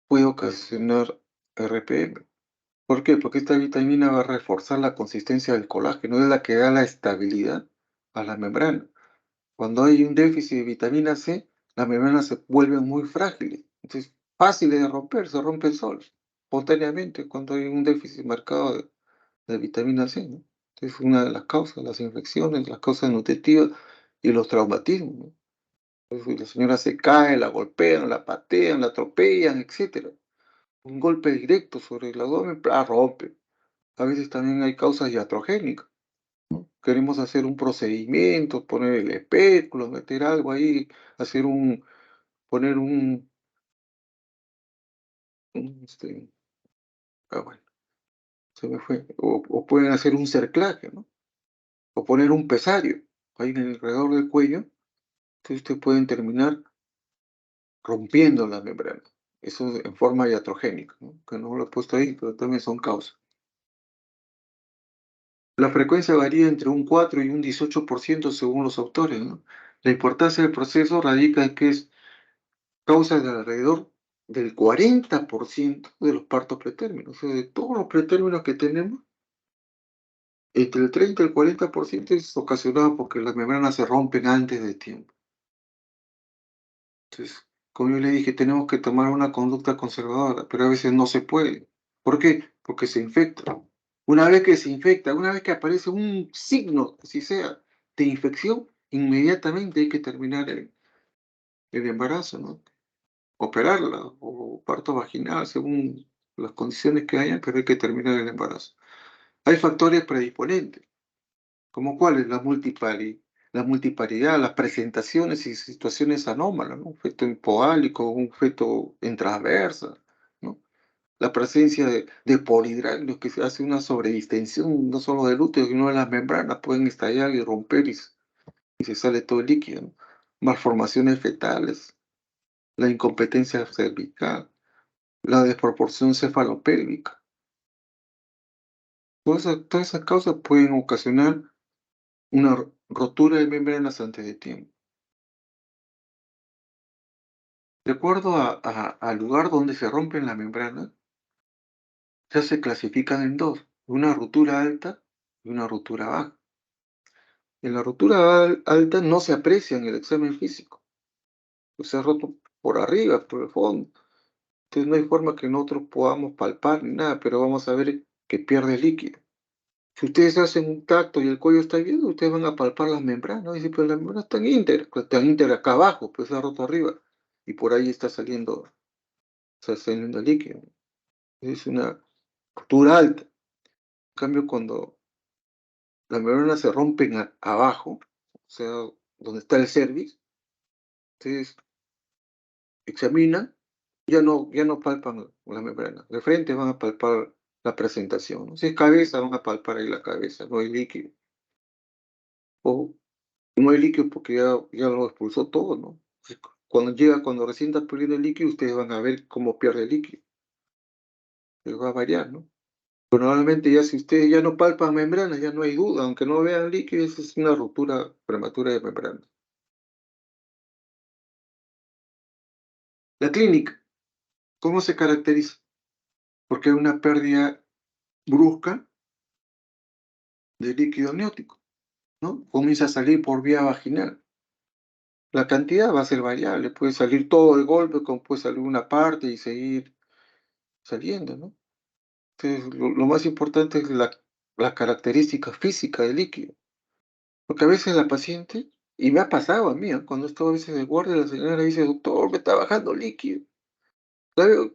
puede ocasionar RPM. ¿Por qué? Porque esta vitamina va a reforzar la consistencia del colágeno, es la que da la estabilidad a la membrana. Cuando hay un déficit de vitamina C, las membranas se vuelven muy frágiles. Entonces, fáciles de romper, se rompen solos, espontáneamente, cuando hay un déficit marcado de vitamina C, ¿no? Es una de las causas, las infecciones, las causas nutritivas y los traumatismos, ¿no? Entonces, la señora se cae, la golpean, la patean, la atropellan, etcétera. Un golpe directo sobre el abdomen, rompe. A veces también hay causas iatrogénicas. Queremos hacer un procedimiento, poner el espéculo, meter algo ahí, hacer poner un, bueno, se me fue. O pueden hacer un cerclaje, ¿no? O poner un pesario ahí en el alrededor del cuello, que ustedes pueden terminar rompiendo la membrana. Eso en forma iatrogénica, ¿no? Que no lo he puesto ahí, pero también son causas. La frecuencia varía entre un 4 y un 18% según los autores, ¿no? La importancia del proceso radica en que es causa de alrededor del 40% de los partos pretérminos. O sea, de todos los pretérminos que tenemos, entre el 30 y el 40% es ocasionado porque las membranas se rompen antes de tiempo. Entonces, como yo le dije, tenemos que tomar una conducta conservadora, pero a veces no se puede. ¿Por qué? Porque se infecta. Una vez que se infecta, una vez que aparece un signo, así sea, de infección, inmediatamente hay que terminar el embarazo, ¿no? Operarla o parto vaginal, según las condiciones que hayan, pero hay que terminar el embarazo. Hay factores predisponentes, como cuáles, la multiparidad, las presentaciones y situaciones anómalas, ¿no? Un feto hipoálico, un feto en transversa, ¿no? La presencia de polidrácteos, que se hace una sobredistensión no solo del útero, sino de las membranas, pueden estallar y romper y se sale todo el líquido, ¿no? Malformaciones fetales, la incompetencia cervical, la desproporción cefalopélvica. Todas esas causas pueden ocasionar una rotura de membranas antes de tiempo. De acuerdo al lugar donde se rompen las membranas, ya se clasifican en dos, una rotura alta y una rotura baja. En la rotura alta no se aprecia en el examen físico, pues se ha roto por arriba, por el fondo. Entonces no hay forma que nosotros podamos palpar ni nada, pero vamos a ver que pierde líquido. Si ustedes hacen un tacto y el cuello está bien, ustedes van a palpar las membranas. Y dicen, pero las membranas están íntegras acá abajo, pues se ha roto arriba. Y por ahí está saliendo líquido. Es una rotura alta. En cambio, cuando las membranas se rompen abajo, o sea, donde está el cervix, ustedes examinan, ya no palpan la membrana. De frente van a palpar la presentación, ¿no? Si es cabeza, van a palpar ahí la cabeza, no hay líquido. O no hay líquido porque ya lo expulsó todo, ¿no? Entonces, cuando recién está perdiendo el líquido, ustedes van a ver cómo pierde el líquido. Les va a variar, ¿no? Pero normalmente ya si ustedes ya no palpan membranas, ya no hay duda, aunque no vean líquido, esa es una ruptura prematura de membrana. La clínica, ¿cómo se caracteriza? Porque hay una pérdida brusca de líquido amniótico, ¿no? Comienza a salir por vía vaginal. La cantidad va a ser variable, puede salir todo de golpe, como puede salir una parte y seguir saliendo, ¿no? Entonces, lo más importante es la característica física del líquido, porque a veces la paciente, y me ha pasado a mí, cuando estoy a veces de guardia, la señora dice, doctor, me está bajando líquido. La veo,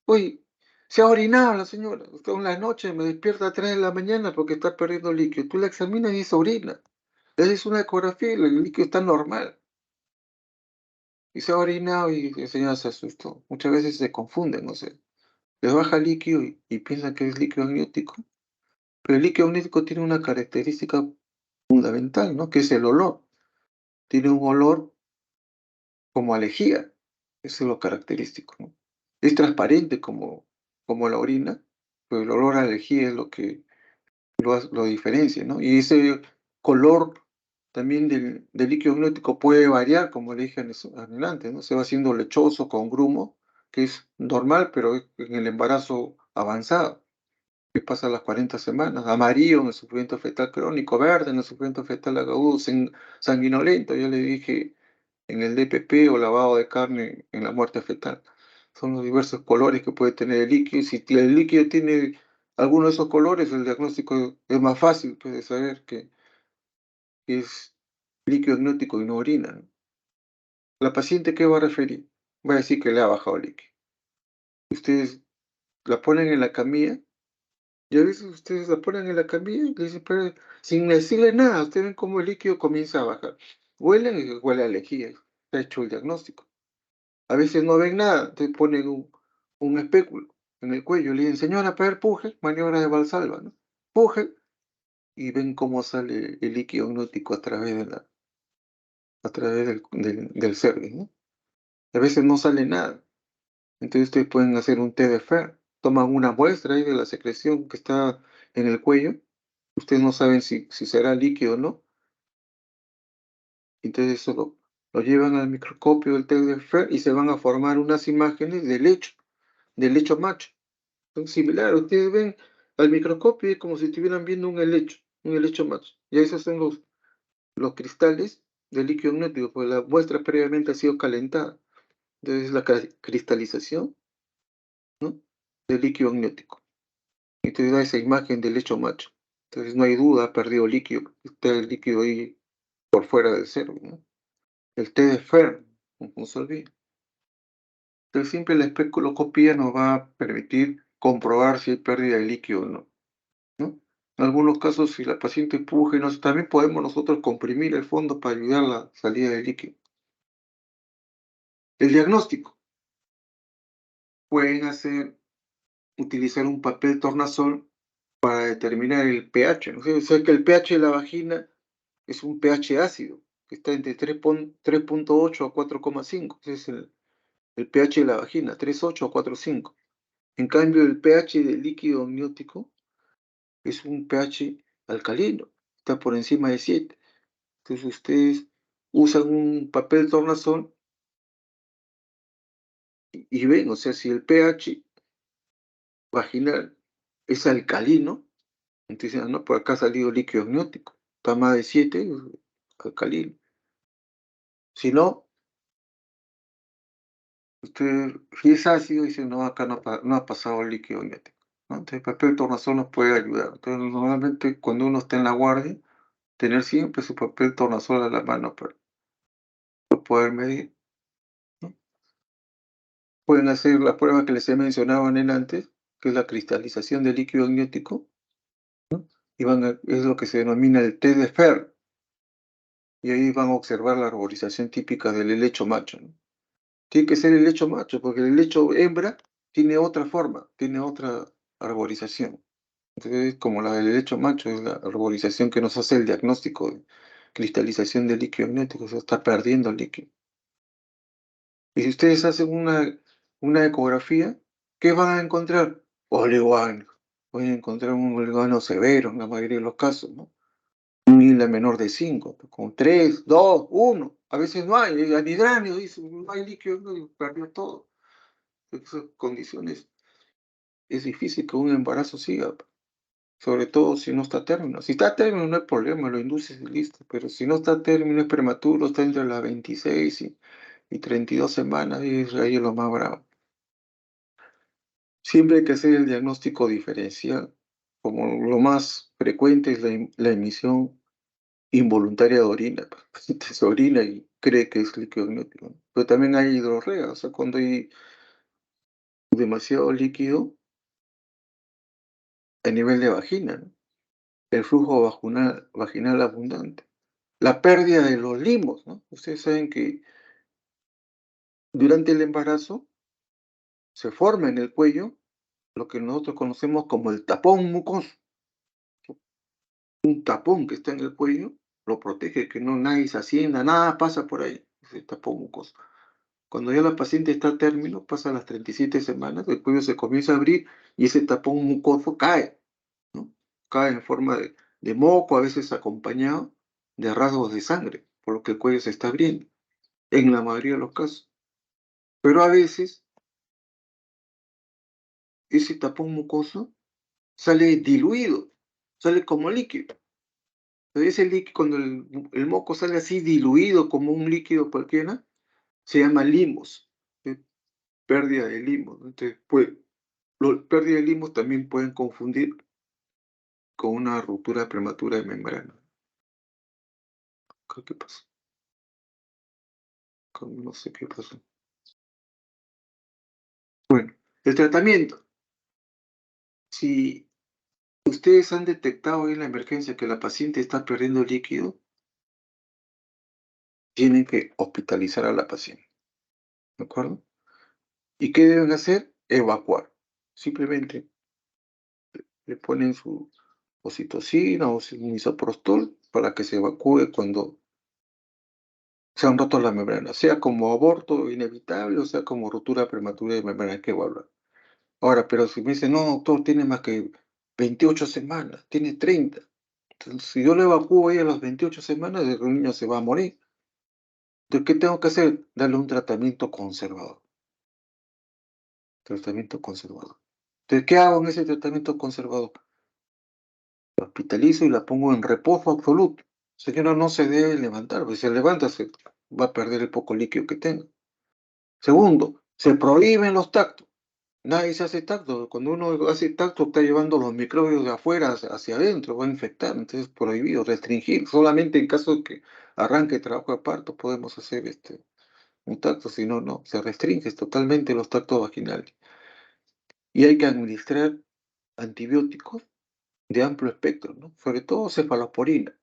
oye, se ha orinado la señora, usted en la noche me despierta a 3 de la mañana porque está perdiendo líquido. Tú la examinas y dice orina. Le haces una ecografía y el líquido está normal. Y se ha orinado y la señora se asustó. Muchas veces se confunden, no sé. Les baja líquido y piensan que es líquido amniótico. Pero el líquido amniótico tiene una característica fundamental, ¿no? Que es el olor. Tiene un olor como a lejía. Eso es lo característico, ¿no? Es transparente como la orina, pero el olor a lejía es lo que lo diferencia, ¿no? Y ese color también del líquido amniótico puede variar, como le dije adelante, ¿no? Se va haciendo lechoso con grumo, que es normal, pero es en el embarazo avanzado, que pasa las 40 semanas, amarillo en el sufrimiento fetal crónico, verde en el sufrimiento fetal agudo, sanguinolento, ya le dije, en el DPP o lavado de carne en la muerte fetal. Son los diversos colores que puede tener el líquido. Si el líquido tiene alguno de esos colores, el diagnóstico es más fácil, pues, de saber que es líquido amniótico y no orina, ¿no? La paciente, ¿qué va a referir? Va a decir que le ha bajado el líquido. Ustedes la ponen en la camilla y a veces ustedes la ponen en la camilla y le dicen, pero sin decirle nada, ustedes ven cómo el líquido comienza a bajar. Huelen y huele a lejía. Está hecho el diagnóstico. A veces no ven nada, te ponen un espéculo en el cuello. Le dicen, señora, para ver, puje, maniobra de Valsalva, ¿no? Puje y ven cómo sale el líquido amniótico a través del cervix, ¿no? A veces no sale nada. Entonces ustedes pueden hacer un té de Fer. Toman una muestra ahí de la secreción que está en el cuello. Ustedes no saben si será líquido o no. Entonces eso lo llevan al microscopio del té de Fer y se van a formar unas imágenes del lecho macho. Son similares. Ustedes ven al microscopio y es como si estuvieran viendo un helecho macho. Y esos son los cristales del líquido amniótico, porque la muestra previamente ha sido calentada. Entonces la cristalización, ¿no?, del líquido amniótico. Y te da esa imagen del lecho macho. Entonces no hay duda, ha perdido líquido. Está el líquido ahí por fuera del cerdo, ¿no? El té de Fer, no se olvide. Entonces siempre la especuloscopía nos va a permitir comprobar si hay pérdida de líquido o no, ¿no? En algunos casos, si la paciente puje, también podemos nosotros comprimir el fondo para ayudar a la salida del líquido. El diagnóstico. Pueden utilizar un papel tornasol para determinar el pH, ¿no? O sea que el pH de la vagina es un pH ácido, que está entre 3.8 a 4,5. Ese es el pH de la vagina, 3,8 a 4,5. En cambio, el pH del líquido amniótico es un pH alcalino, está por encima de 7. Entonces ustedes usan un papel tornasol y ven, o sea, si el pH vaginal es alcalino, entonces, no, por acá ha salido líquido amniótico, está más de 7, alcalino. Si no, si es ácido, dice, no, acá no ha pasado el líquido amniótico, ¿no? Entonces, el papel tornasol nos puede ayudar. Entonces, normalmente, cuando uno está en la guardia, tener siempre su papel tornasol a la mano para poder medir, ¿no? Pueden hacer la prueba que les he mencionado en el antes, que es la cristalización del líquido amniótico, y es lo que se denomina el té de Fer, y ahí van a observar la arborización típica del helecho macho, ¿no? Tiene que ser el helecho macho, porque el helecho hembra tiene otra forma, tiene otra arborización. Entonces, como la del helecho macho es la arborización que nos hace el diagnóstico de cristalización del líquido amniótico, o sea, está perdiendo el líquido. Y si ustedes hacen una ecografía, ¿qué van a encontrar? Oligoano. Pueden encontrar un oligoano severo en la mayoría de los casos, ¿no? Un ILA menor de 5, con 3, 2, 1. A veces no hay, anhidranio, dice, no hay líquido, no, perdió todo. En esas condiciones es difícil que un embarazo siga, sobre todo si no está a término. Si está a término no hay problema, lo induces y listo, pero si no está a término, es prematuro, está entre las 26 y 32 semanas, y ahí es lo más bravo. Siempre hay que hacer el diagnóstico diferencial, como lo más frecuente es la emisión involuntaria de orina. El paciente se orina y cree que es líquido amniótico, ¿no? Pero también hay hidrorrea, o sea, cuando hay demasiado líquido a nivel de vagina, ¿no? El flujo vaginal abundante. La pérdida de los limos, ¿no? Ustedes saben que durante el embarazo se forma en el cuello lo que nosotros conocemos como el tapón mucoso. Un tapón que está en el cuello lo protege, que no nadie se ascienda, nada pasa por ahí, ese tapón mucoso. Cuando ya la paciente está a término, pasa las 37 semanas, el cuello se comienza a abrir y ese tapón mucoso cae, ¿no? Cae en forma de moco, a veces acompañado de rasgos de sangre, por lo que el cuello se está abriendo, en la mayoría de los casos. Pero a veces ese tapón mucoso sale diluido, sale como líquido. Entonces, ese líquido, cuando el moco sale así diluido como un líquido cualquiera, se llama limos, pérdida de limos, ¿no? Entonces, pues, pérdida de limos también pueden confundir con una ruptura prematura de membrana. ¿Qué pasa? No sé qué pasó. Bueno, el tratamiento. Si ustedes han detectado en la emergencia que la paciente está perdiendo líquido, tienen que hospitalizar a la paciente, ¿de acuerdo? ¿Y qué deben hacer? Evacuar. Simplemente le ponen su oxitocina o su misoprostol para que se evacúe cuando se han roto la membrana, sea como aborto inevitable o sea como ruptura prematura de membrana, hay que evaluar. Ahora, pero si me dicen, no, doctor, tiene más que 28 semanas, tiene 30. Entonces, si yo lo evacúo ahí a las 28 semanas, el niño se va a morir. Entonces, ¿qué tengo que hacer? Darle un tratamiento conservador. Tratamiento conservador. Entonces, ¿qué hago en ese tratamiento conservador? La hospitalizo y la pongo en reposo absoluto. Señora, no se debe levantar, porque si se levanta se va a perder el poco líquido que tenga. Segundo, se prohíben los tactos. Nadie se hace tacto. Cuando uno hace tacto está llevando los microbios de afuera hacia adentro, va a infectar. Entonces, prohibido, restringir. Solamente en caso de que arranque trabajo de parto podemos hacer un tacto, si no, no. Se restringe totalmente los tactos vaginales. Y hay que administrar antibióticos de amplio espectro, ¿no? Sobre todo cefalosporina.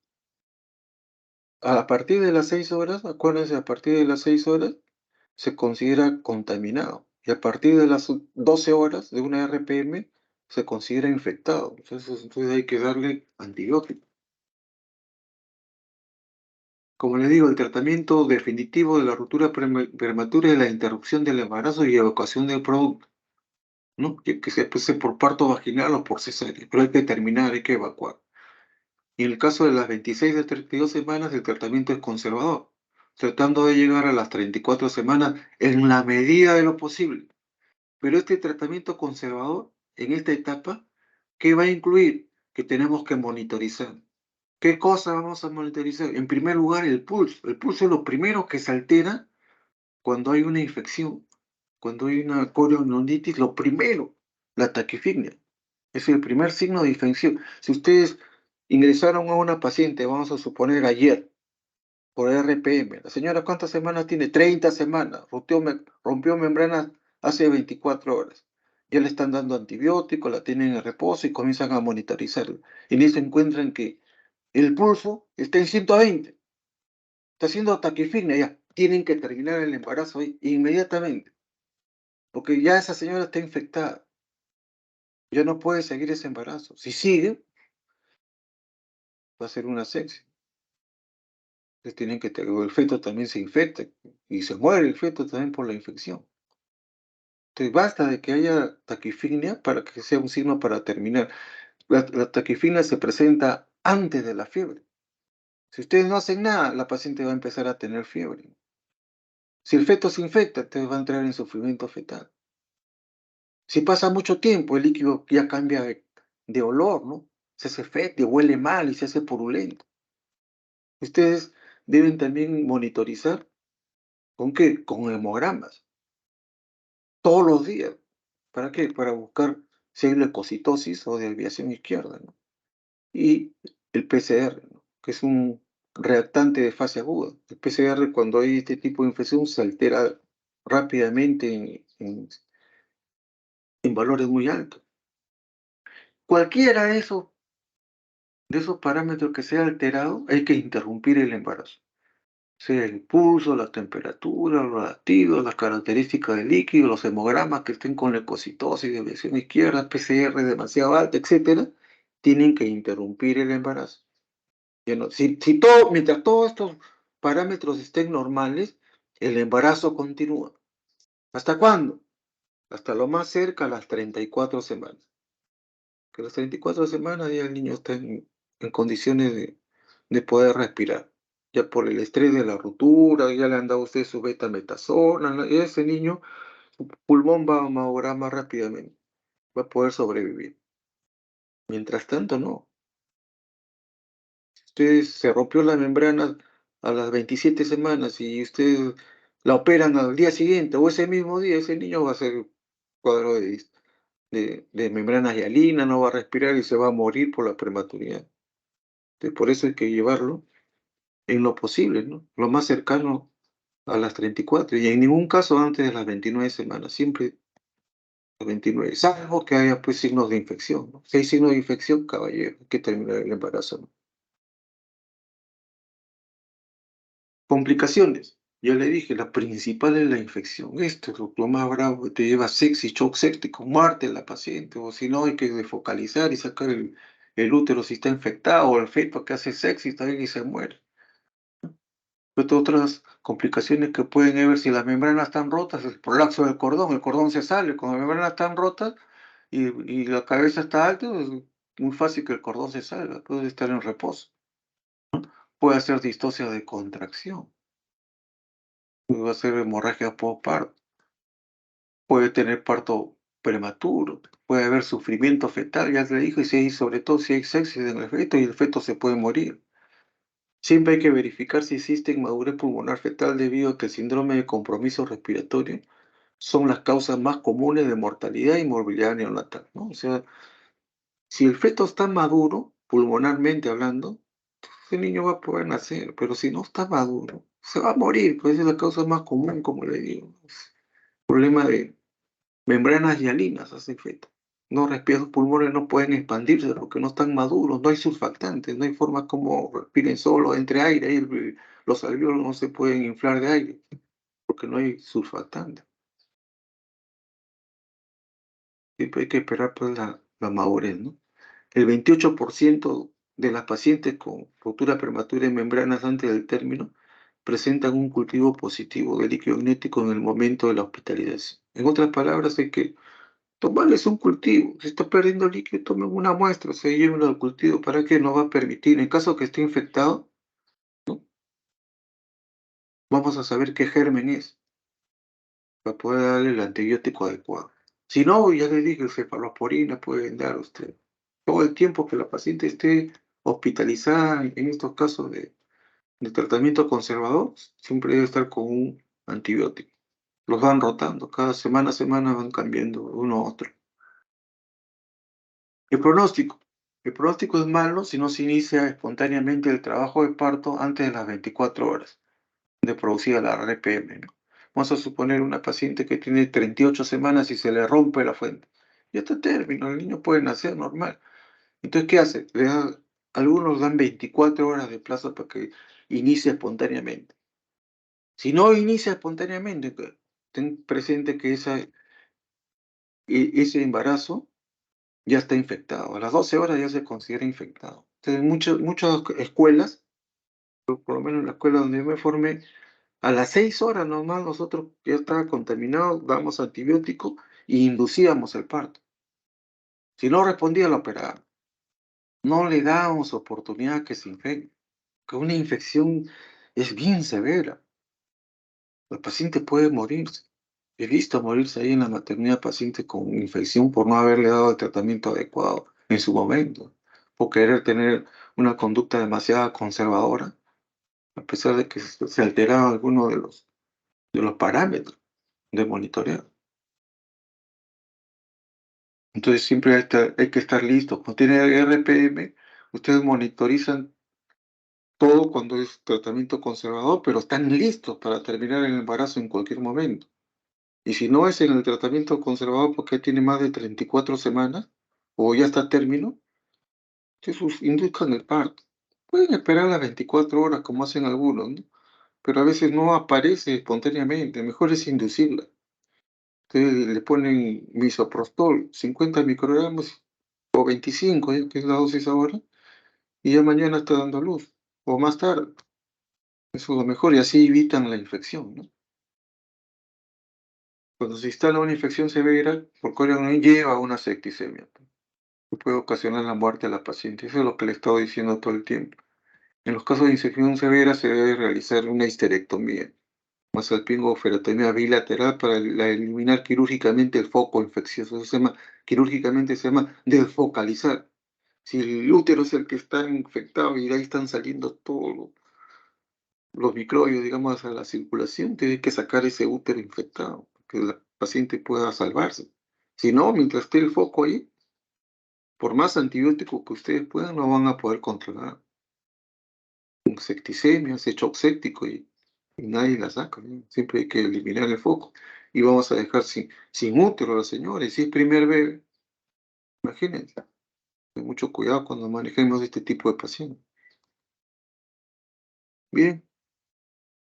A partir de las 6 horas, acuérdense, a partir de las 6 horas se considera contaminado y a partir de las 12 horas de una RPM se considera infectado. Entonces hay que darle antibiótico. Como les digo, el tratamiento definitivo de la ruptura prematura es la interrupción del embarazo y evacuación del producto, ¿no? Que se puede ser por parto vaginal o por cesárea, pero hay que terminar, hay que evacuar. Y en el caso de las 26 de 32 semanas, el tratamiento es conservador, tratando de llegar a las 34 semanas en la medida de lo posible. Pero este tratamiento conservador, en esta etapa, ¿qué va a incluir? Que tenemos que monitorizar. ¿Qué cosa vamos a monitorizar? En primer lugar, el pulso. El pulso es lo primero que se altera cuando hay una infección, cuando hay una corionitis, lo primero, la taquifignia. Es el primer signo de infección. Si ustedes ingresaron a una paciente, vamos a suponer ayer, por RPM. La señora, ¿cuántas semanas tiene? 30 semanas. Rompió membranas hace 24 horas. Ya le están dando antibióticos, la tienen en reposo y comienzan a monitorizarla. Y en eso encuentran que el pulso está en 120. Está haciendo taquifignia ya. Tienen que terminar el embarazo ahí inmediatamente. Porque ya esa señora está infectada. Ya no puede seguir ese embarazo. Si sigue, va a ser una sepsis. Entonces tienen que, el feto también se infecta y se muere el feto también por la infección. Entonces basta de que haya taquifignia para que sea un signo para terminar. La taquifignia se presenta antes de la fiebre. Si ustedes no hacen nada, la paciente va a empezar a tener fiebre. Si el feto se infecta, entonces va a entrar en sufrimiento fetal. Si pasa mucho tiempo, el líquido ya cambia de olor, ¿no? Se hace fétido, huele mal y se hace purulento. Ustedes deben también monitorizar, ¿con qué? Con hemogramas, todos los días. ¿Para qué? Para buscar si hay leucocitosis o desviación izquierda, ¿no? Y el PCR, ¿no? Que es un reactante de fase aguda. El PCR, cuando hay este tipo de infección, se altera rápidamente en valores muy altos. Cualquiera de esos parámetros que sea alterado, hay que interrumpir el embarazo. Sea el pulso, la temperatura, los latidos, las características del líquido, los hemogramas que estén con leucocitosis, desviación izquierda, PCR demasiado alta, etcétera, tienen que interrumpir el embarazo. Mientras todos estos parámetros estén normales, el embarazo continúa. ¿Hasta cuándo? Hasta lo más cerca, a las 34 semanas. Que a las 34 semanas ya el niño está en condiciones de poder respirar. Ya por el estrés de la ruptura, ya le han dado a usted su betametasona, ¿no? Y ese niño, su pulmón va a madurar más rápidamente, va a poder sobrevivir. Mientras tanto, no. Usted se rompió la membrana a las 27 semanas y usted la operan al día siguiente o ese mismo día, ese niño va a ser cuadro de membrana hialina, no va a respirar y se va a morir por la prematuridad. Entonces, por eso hay que llevarlo en lo posible, ¿no? Lo más cercano a las 34 y en ningún caso antes de las 29 semanas, siempre las 29, salvo que haya pues signos de infección, ¿no? Si hay signos de infección, caballero, hay que terminar el embarazo, ¿no? Complicaciones. Ya le dije, la principal es la infección. Esto es lo más bravo que te lleva sepsis, shock séptico, muerte en la paciente, o si no, hay que defocalizar y sacar el útero si está infectado, o el feto que hace sepsis también y se muere. Pero otras complicaciones que pueden haber si las membranas están rotas, el prolapso del cordón, el cordón se sale, cuando las membranas están rotas y la cabeza está alta, es muy fácil que el cordón se salga, puede estar en reposo. Puede hacer distosia de contracción, puede hacer hemorragia postparto, puede tener parto prematuro, puede haber sufrimiento fetal, ya le dije, si hay, sobre todo si hay sepsis en el feto y el feto se puede morir. Siempre hay que verificar si existe inmadurez pulmonar fetal debido a que el síndrome de compromiso respiratorio son las causas más comunes de mortalidad y morbilidad neonatal, ¿no? O sea, si el feto está maduro, pulmonarmente hablando, ese niño va a poder nacer, pero si no está maduro, se va a morir, pues esa es la causa más común, como le digo. Problema de membranas hialinas hace el feto. No respira, sus pulmones no pueden expandirse porque no están maduros, no hay surfactantes, no hay forma como respiren solo entre aire, y los alvéolos no se pueden inflar de aire porque no hay surfactantes. Siempre hay que esperar pues la madurez, ¿no? El 28% de las pacientes con ruptura prematura de membranas antes del término presentan un cultivo positivo de líquido amniótico en el momento de la hospitalización. En otras palabras, hay que tomarles un cultivo. Si está perdiendo líquido, tomen una muestra, se lleven al cultivo para que nos va a permitir, en caso que esté infectado, ¿no? Vamos a saber qué germen es para poder darle el antibiótico adecuado. Si no, ya le dije, cefalosporina pueden dar usted. Todo el tiempo que la paciente esté hospitalizada en estos casos de tratamiento conservador, siempre debe estar con un antibiótico. Los van rotando, cada semana a semana van cambiando uno a otro. El pronóstico. El pronóstico es malo si no se inicia espontáneamente el trabajo de parto antes de las 24 horas de producida la RPM, ¿no? Vamos a suponer una paciente que tiene 38 semanas y se le rompe la fuente. Ya está término, el niño puede nacer normal. Entonces, ¿qué hace? Algunos dan 24 horas de plazo para que inicie espontáneamente. Si no inicia espontáneamente, ten presente que ese embarazo ya está infectado. A las 12 horas ya se considera infectado. Entonces, muchas escuelas, por lo menos en la escuela donde yo me formé, a las 6 horas nomás nosotros ya estaba contaminado, damos antibiótico e inducíamos el parto. Si no respondía, lo operábamos. No le dábamos oportunidad que se infecte, que una infección es bien severa. El paciente puede morirse. He visto morirse ahí en la maternidad pacientes con infección por no haberle dado el tratamiento adecuado en su momento, por querer tener una conducta demasiado conservadora, a pesar de que se alteraban algunos de los parámetros de monitoreo. Entonces siempre hay que estar listo. Cuando tiene RPM, ustedes monitorizan todo cuando es tratamiento conservador, pero están listos para terminar el embarazo en cualquier momento. Y si no es en el tratamiento conservador porque tiene más de 34 semanas o ya está a término, entonces induzcan el parto. Pueden esperar las 24 horas como hacen algunos, ¿no? Pero a veces no aparece espontáneamente, mejor es inducirla. Entonces le ponen misoprostol, 50 microgramos o 25, que es la dosis ahora, y ya mañana está dando a luz, o más tarde. Eso es lo mejor y así evitan la infección, ¿no? Cuando se instala una infección severa, por corión lleva a una septicemia, que puede ocasionar la muerte a la paciente. Eso es lo que le he estado diciendo todo el tiempo. En los casos de infección severa se debe realizar una histerectomía, más salpingo-oferotomía bilateral para eliminar quirúrgicamente el foco infeccioso. Eso se llama, quirúrgicamente se llama desfocalizar. Si el útero es el que está infectado y de ahí están saliendo todos los microbios, digamos, a la circulación, tiene que sacar ese útero infectado, que la paciente pueda salvarse. Si no, mientras esté el foco ahí, por más antibióticos que ustedes puedan, no van a poder controlar un septicemia, ese shock séptico. y nadie la saca, ¿no? Siempre hay que eliminar el foco. Y vamos a dejar sin útero a la señora, y si es primer bebé, imagínense. Ten mucho cuidado cuando manejemos este tipo de pacientes. Bien,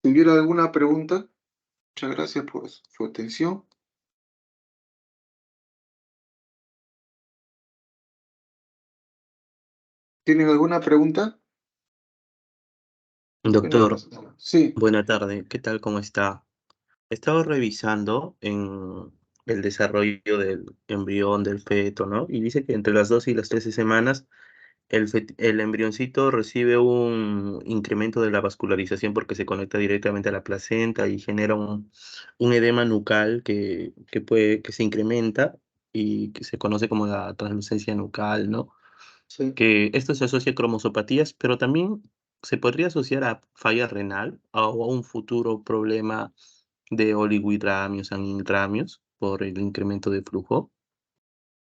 si hubiera alguna pregunta, muchas gracias por su atención. ¿Tienen alguna pregunta? Bueno, Doctor, sí, buena tarde. ¿Qué tal? ¿Cómo está? He estado revisando en el desarrollo del embrión del feto, ¿no? Y dice que entre las 2 y las 13 semanas el embrioncito recibe un incremento de la vascularización porque se conecta directamente a la placenta y genera un edema nucal que se incrementa y que se conoce como la translucencia nucal, ¿no? sí. Que esto se asocia a cromosopatías, pero también se podría asociar a falla renal o a un futuro problema de oligohidramios, anhidromios por el incremento de flujo.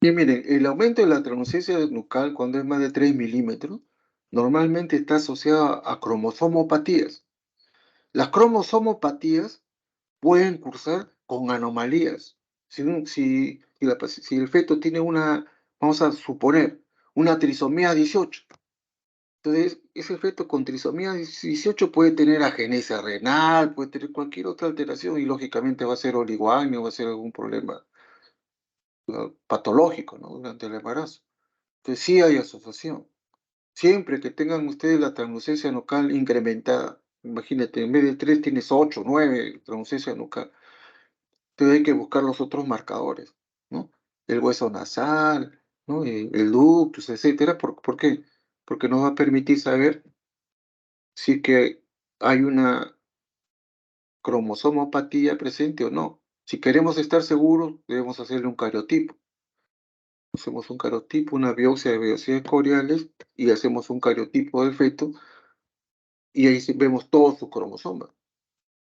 Y miren, el aumento de la translucencia nucal cuando es más de 3 milímetros, normalmente está asociado a cromosomopatías. Las cromosomopatías pueden cursar con anomalías. Si el feto tiene una, vamos a suponer, una trisomía 18, entonces ese feto con trisomía 18 puede tener agenesia renal, puede tener cualquier otra alteración y lógicamente va a ser oligoamio, va a ser algún problema patológico, ¿no? Durante el embarazo. Entonces sí hay asociación. Siempre que tengan ustedes la translucencia nucal incrementada, imagínate, en vez de 3 tienes 8, 9 translucencia nucal. Entonces hay que buscar los otros marcadores, ¿no? El hueso nasal, ¿no? El ductus, etcétera. ¿Por qué? Porque nos va a permitir saber si que hay una cromosomopatía presente o no. Si queremos estar seguros, debemos hacerle un cariotipo. Hacemos un cariotipo, una biopsia de velocidades coriales y hacemos un cariotipo del feto y ahí sí vemos todos sus cromosomas.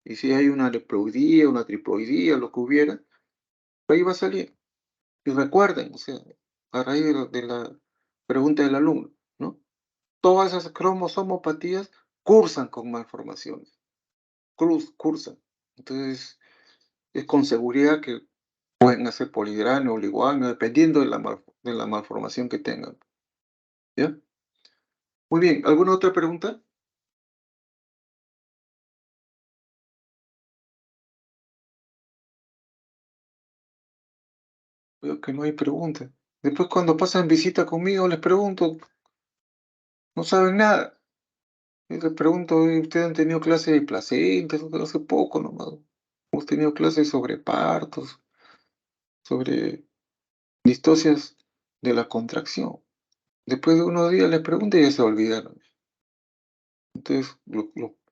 Y si hay una haploidía, una triploidía, lo que hubiera, ahí va a salir. Y recuerden, o sea, a raíz de la pregunta del alumno, ¿no? Todas esas cromosomopatías cursan con malformaciones, cursan. Entonces, es con seguridad que pueden hacer polidráneo, oligoamio, dependiendo de la malformación que tengan. ¿Ya? Muy bien, ¿alguna otra pregunta? Veo que no hay preguntas. Después cuando pasan visita conmigo les pregunto, no saben nada. Y les pregunto: "Oye, ¿ustedes han tenido clase de placenta?". Eso hace poco nomás. Hemos tenido clases sobre partos, sobre distocias de la contracción. Después de unos días les pregunto y ya se olvidaron. Entonces, los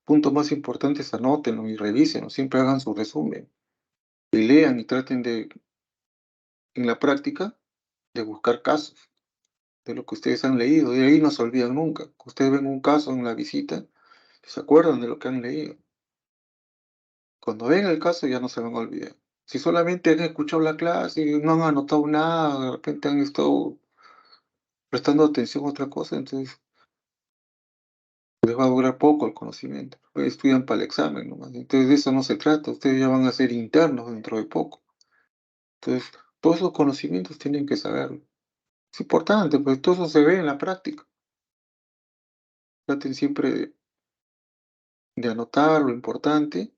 puntos más importantes anótenlos y revísenlos, siempre hagan su resumen. Y lean y traten de, en la práctica, de buscar casos de lo que ustedes han leído. De ahí no se olvidan nunca. Ustedes ven un caso en la visita, se acuerdan de lo que han leído. Cuando ven el caso ya no se van a olvidar. Si solamente han escuchado la clase y no han anotado nada, de repente han estado prestando atención a otra cosa, entonces les va a durar poco el conocimiento. Pues estudian para el examen nomás. Entonces de eso no se trata. Ustedes ya van a ser internos dentro de poco. Entonces, todos esos conocimientos tienen que saberlo. Es importante, pues todo eso se ve en la práctica. Traten siempre de anotar lo importante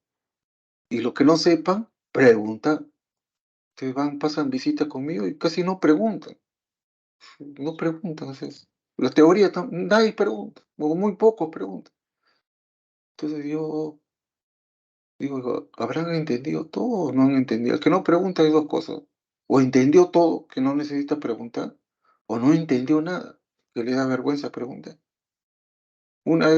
y lo que no sepan, preguntar. Ustedes van, pasan visita conmigo y casi no preguntan. No preguntan, la teoría, nadie pregunta, o muy pocos preguntan. Entonces yo digo, ¿habrán entendido todo o no han entendido? El que no pregunta hay dos cosas, o entendió todo, que no necesita preguntar, o no entendió nada, que le da vergüenza preguntar. Una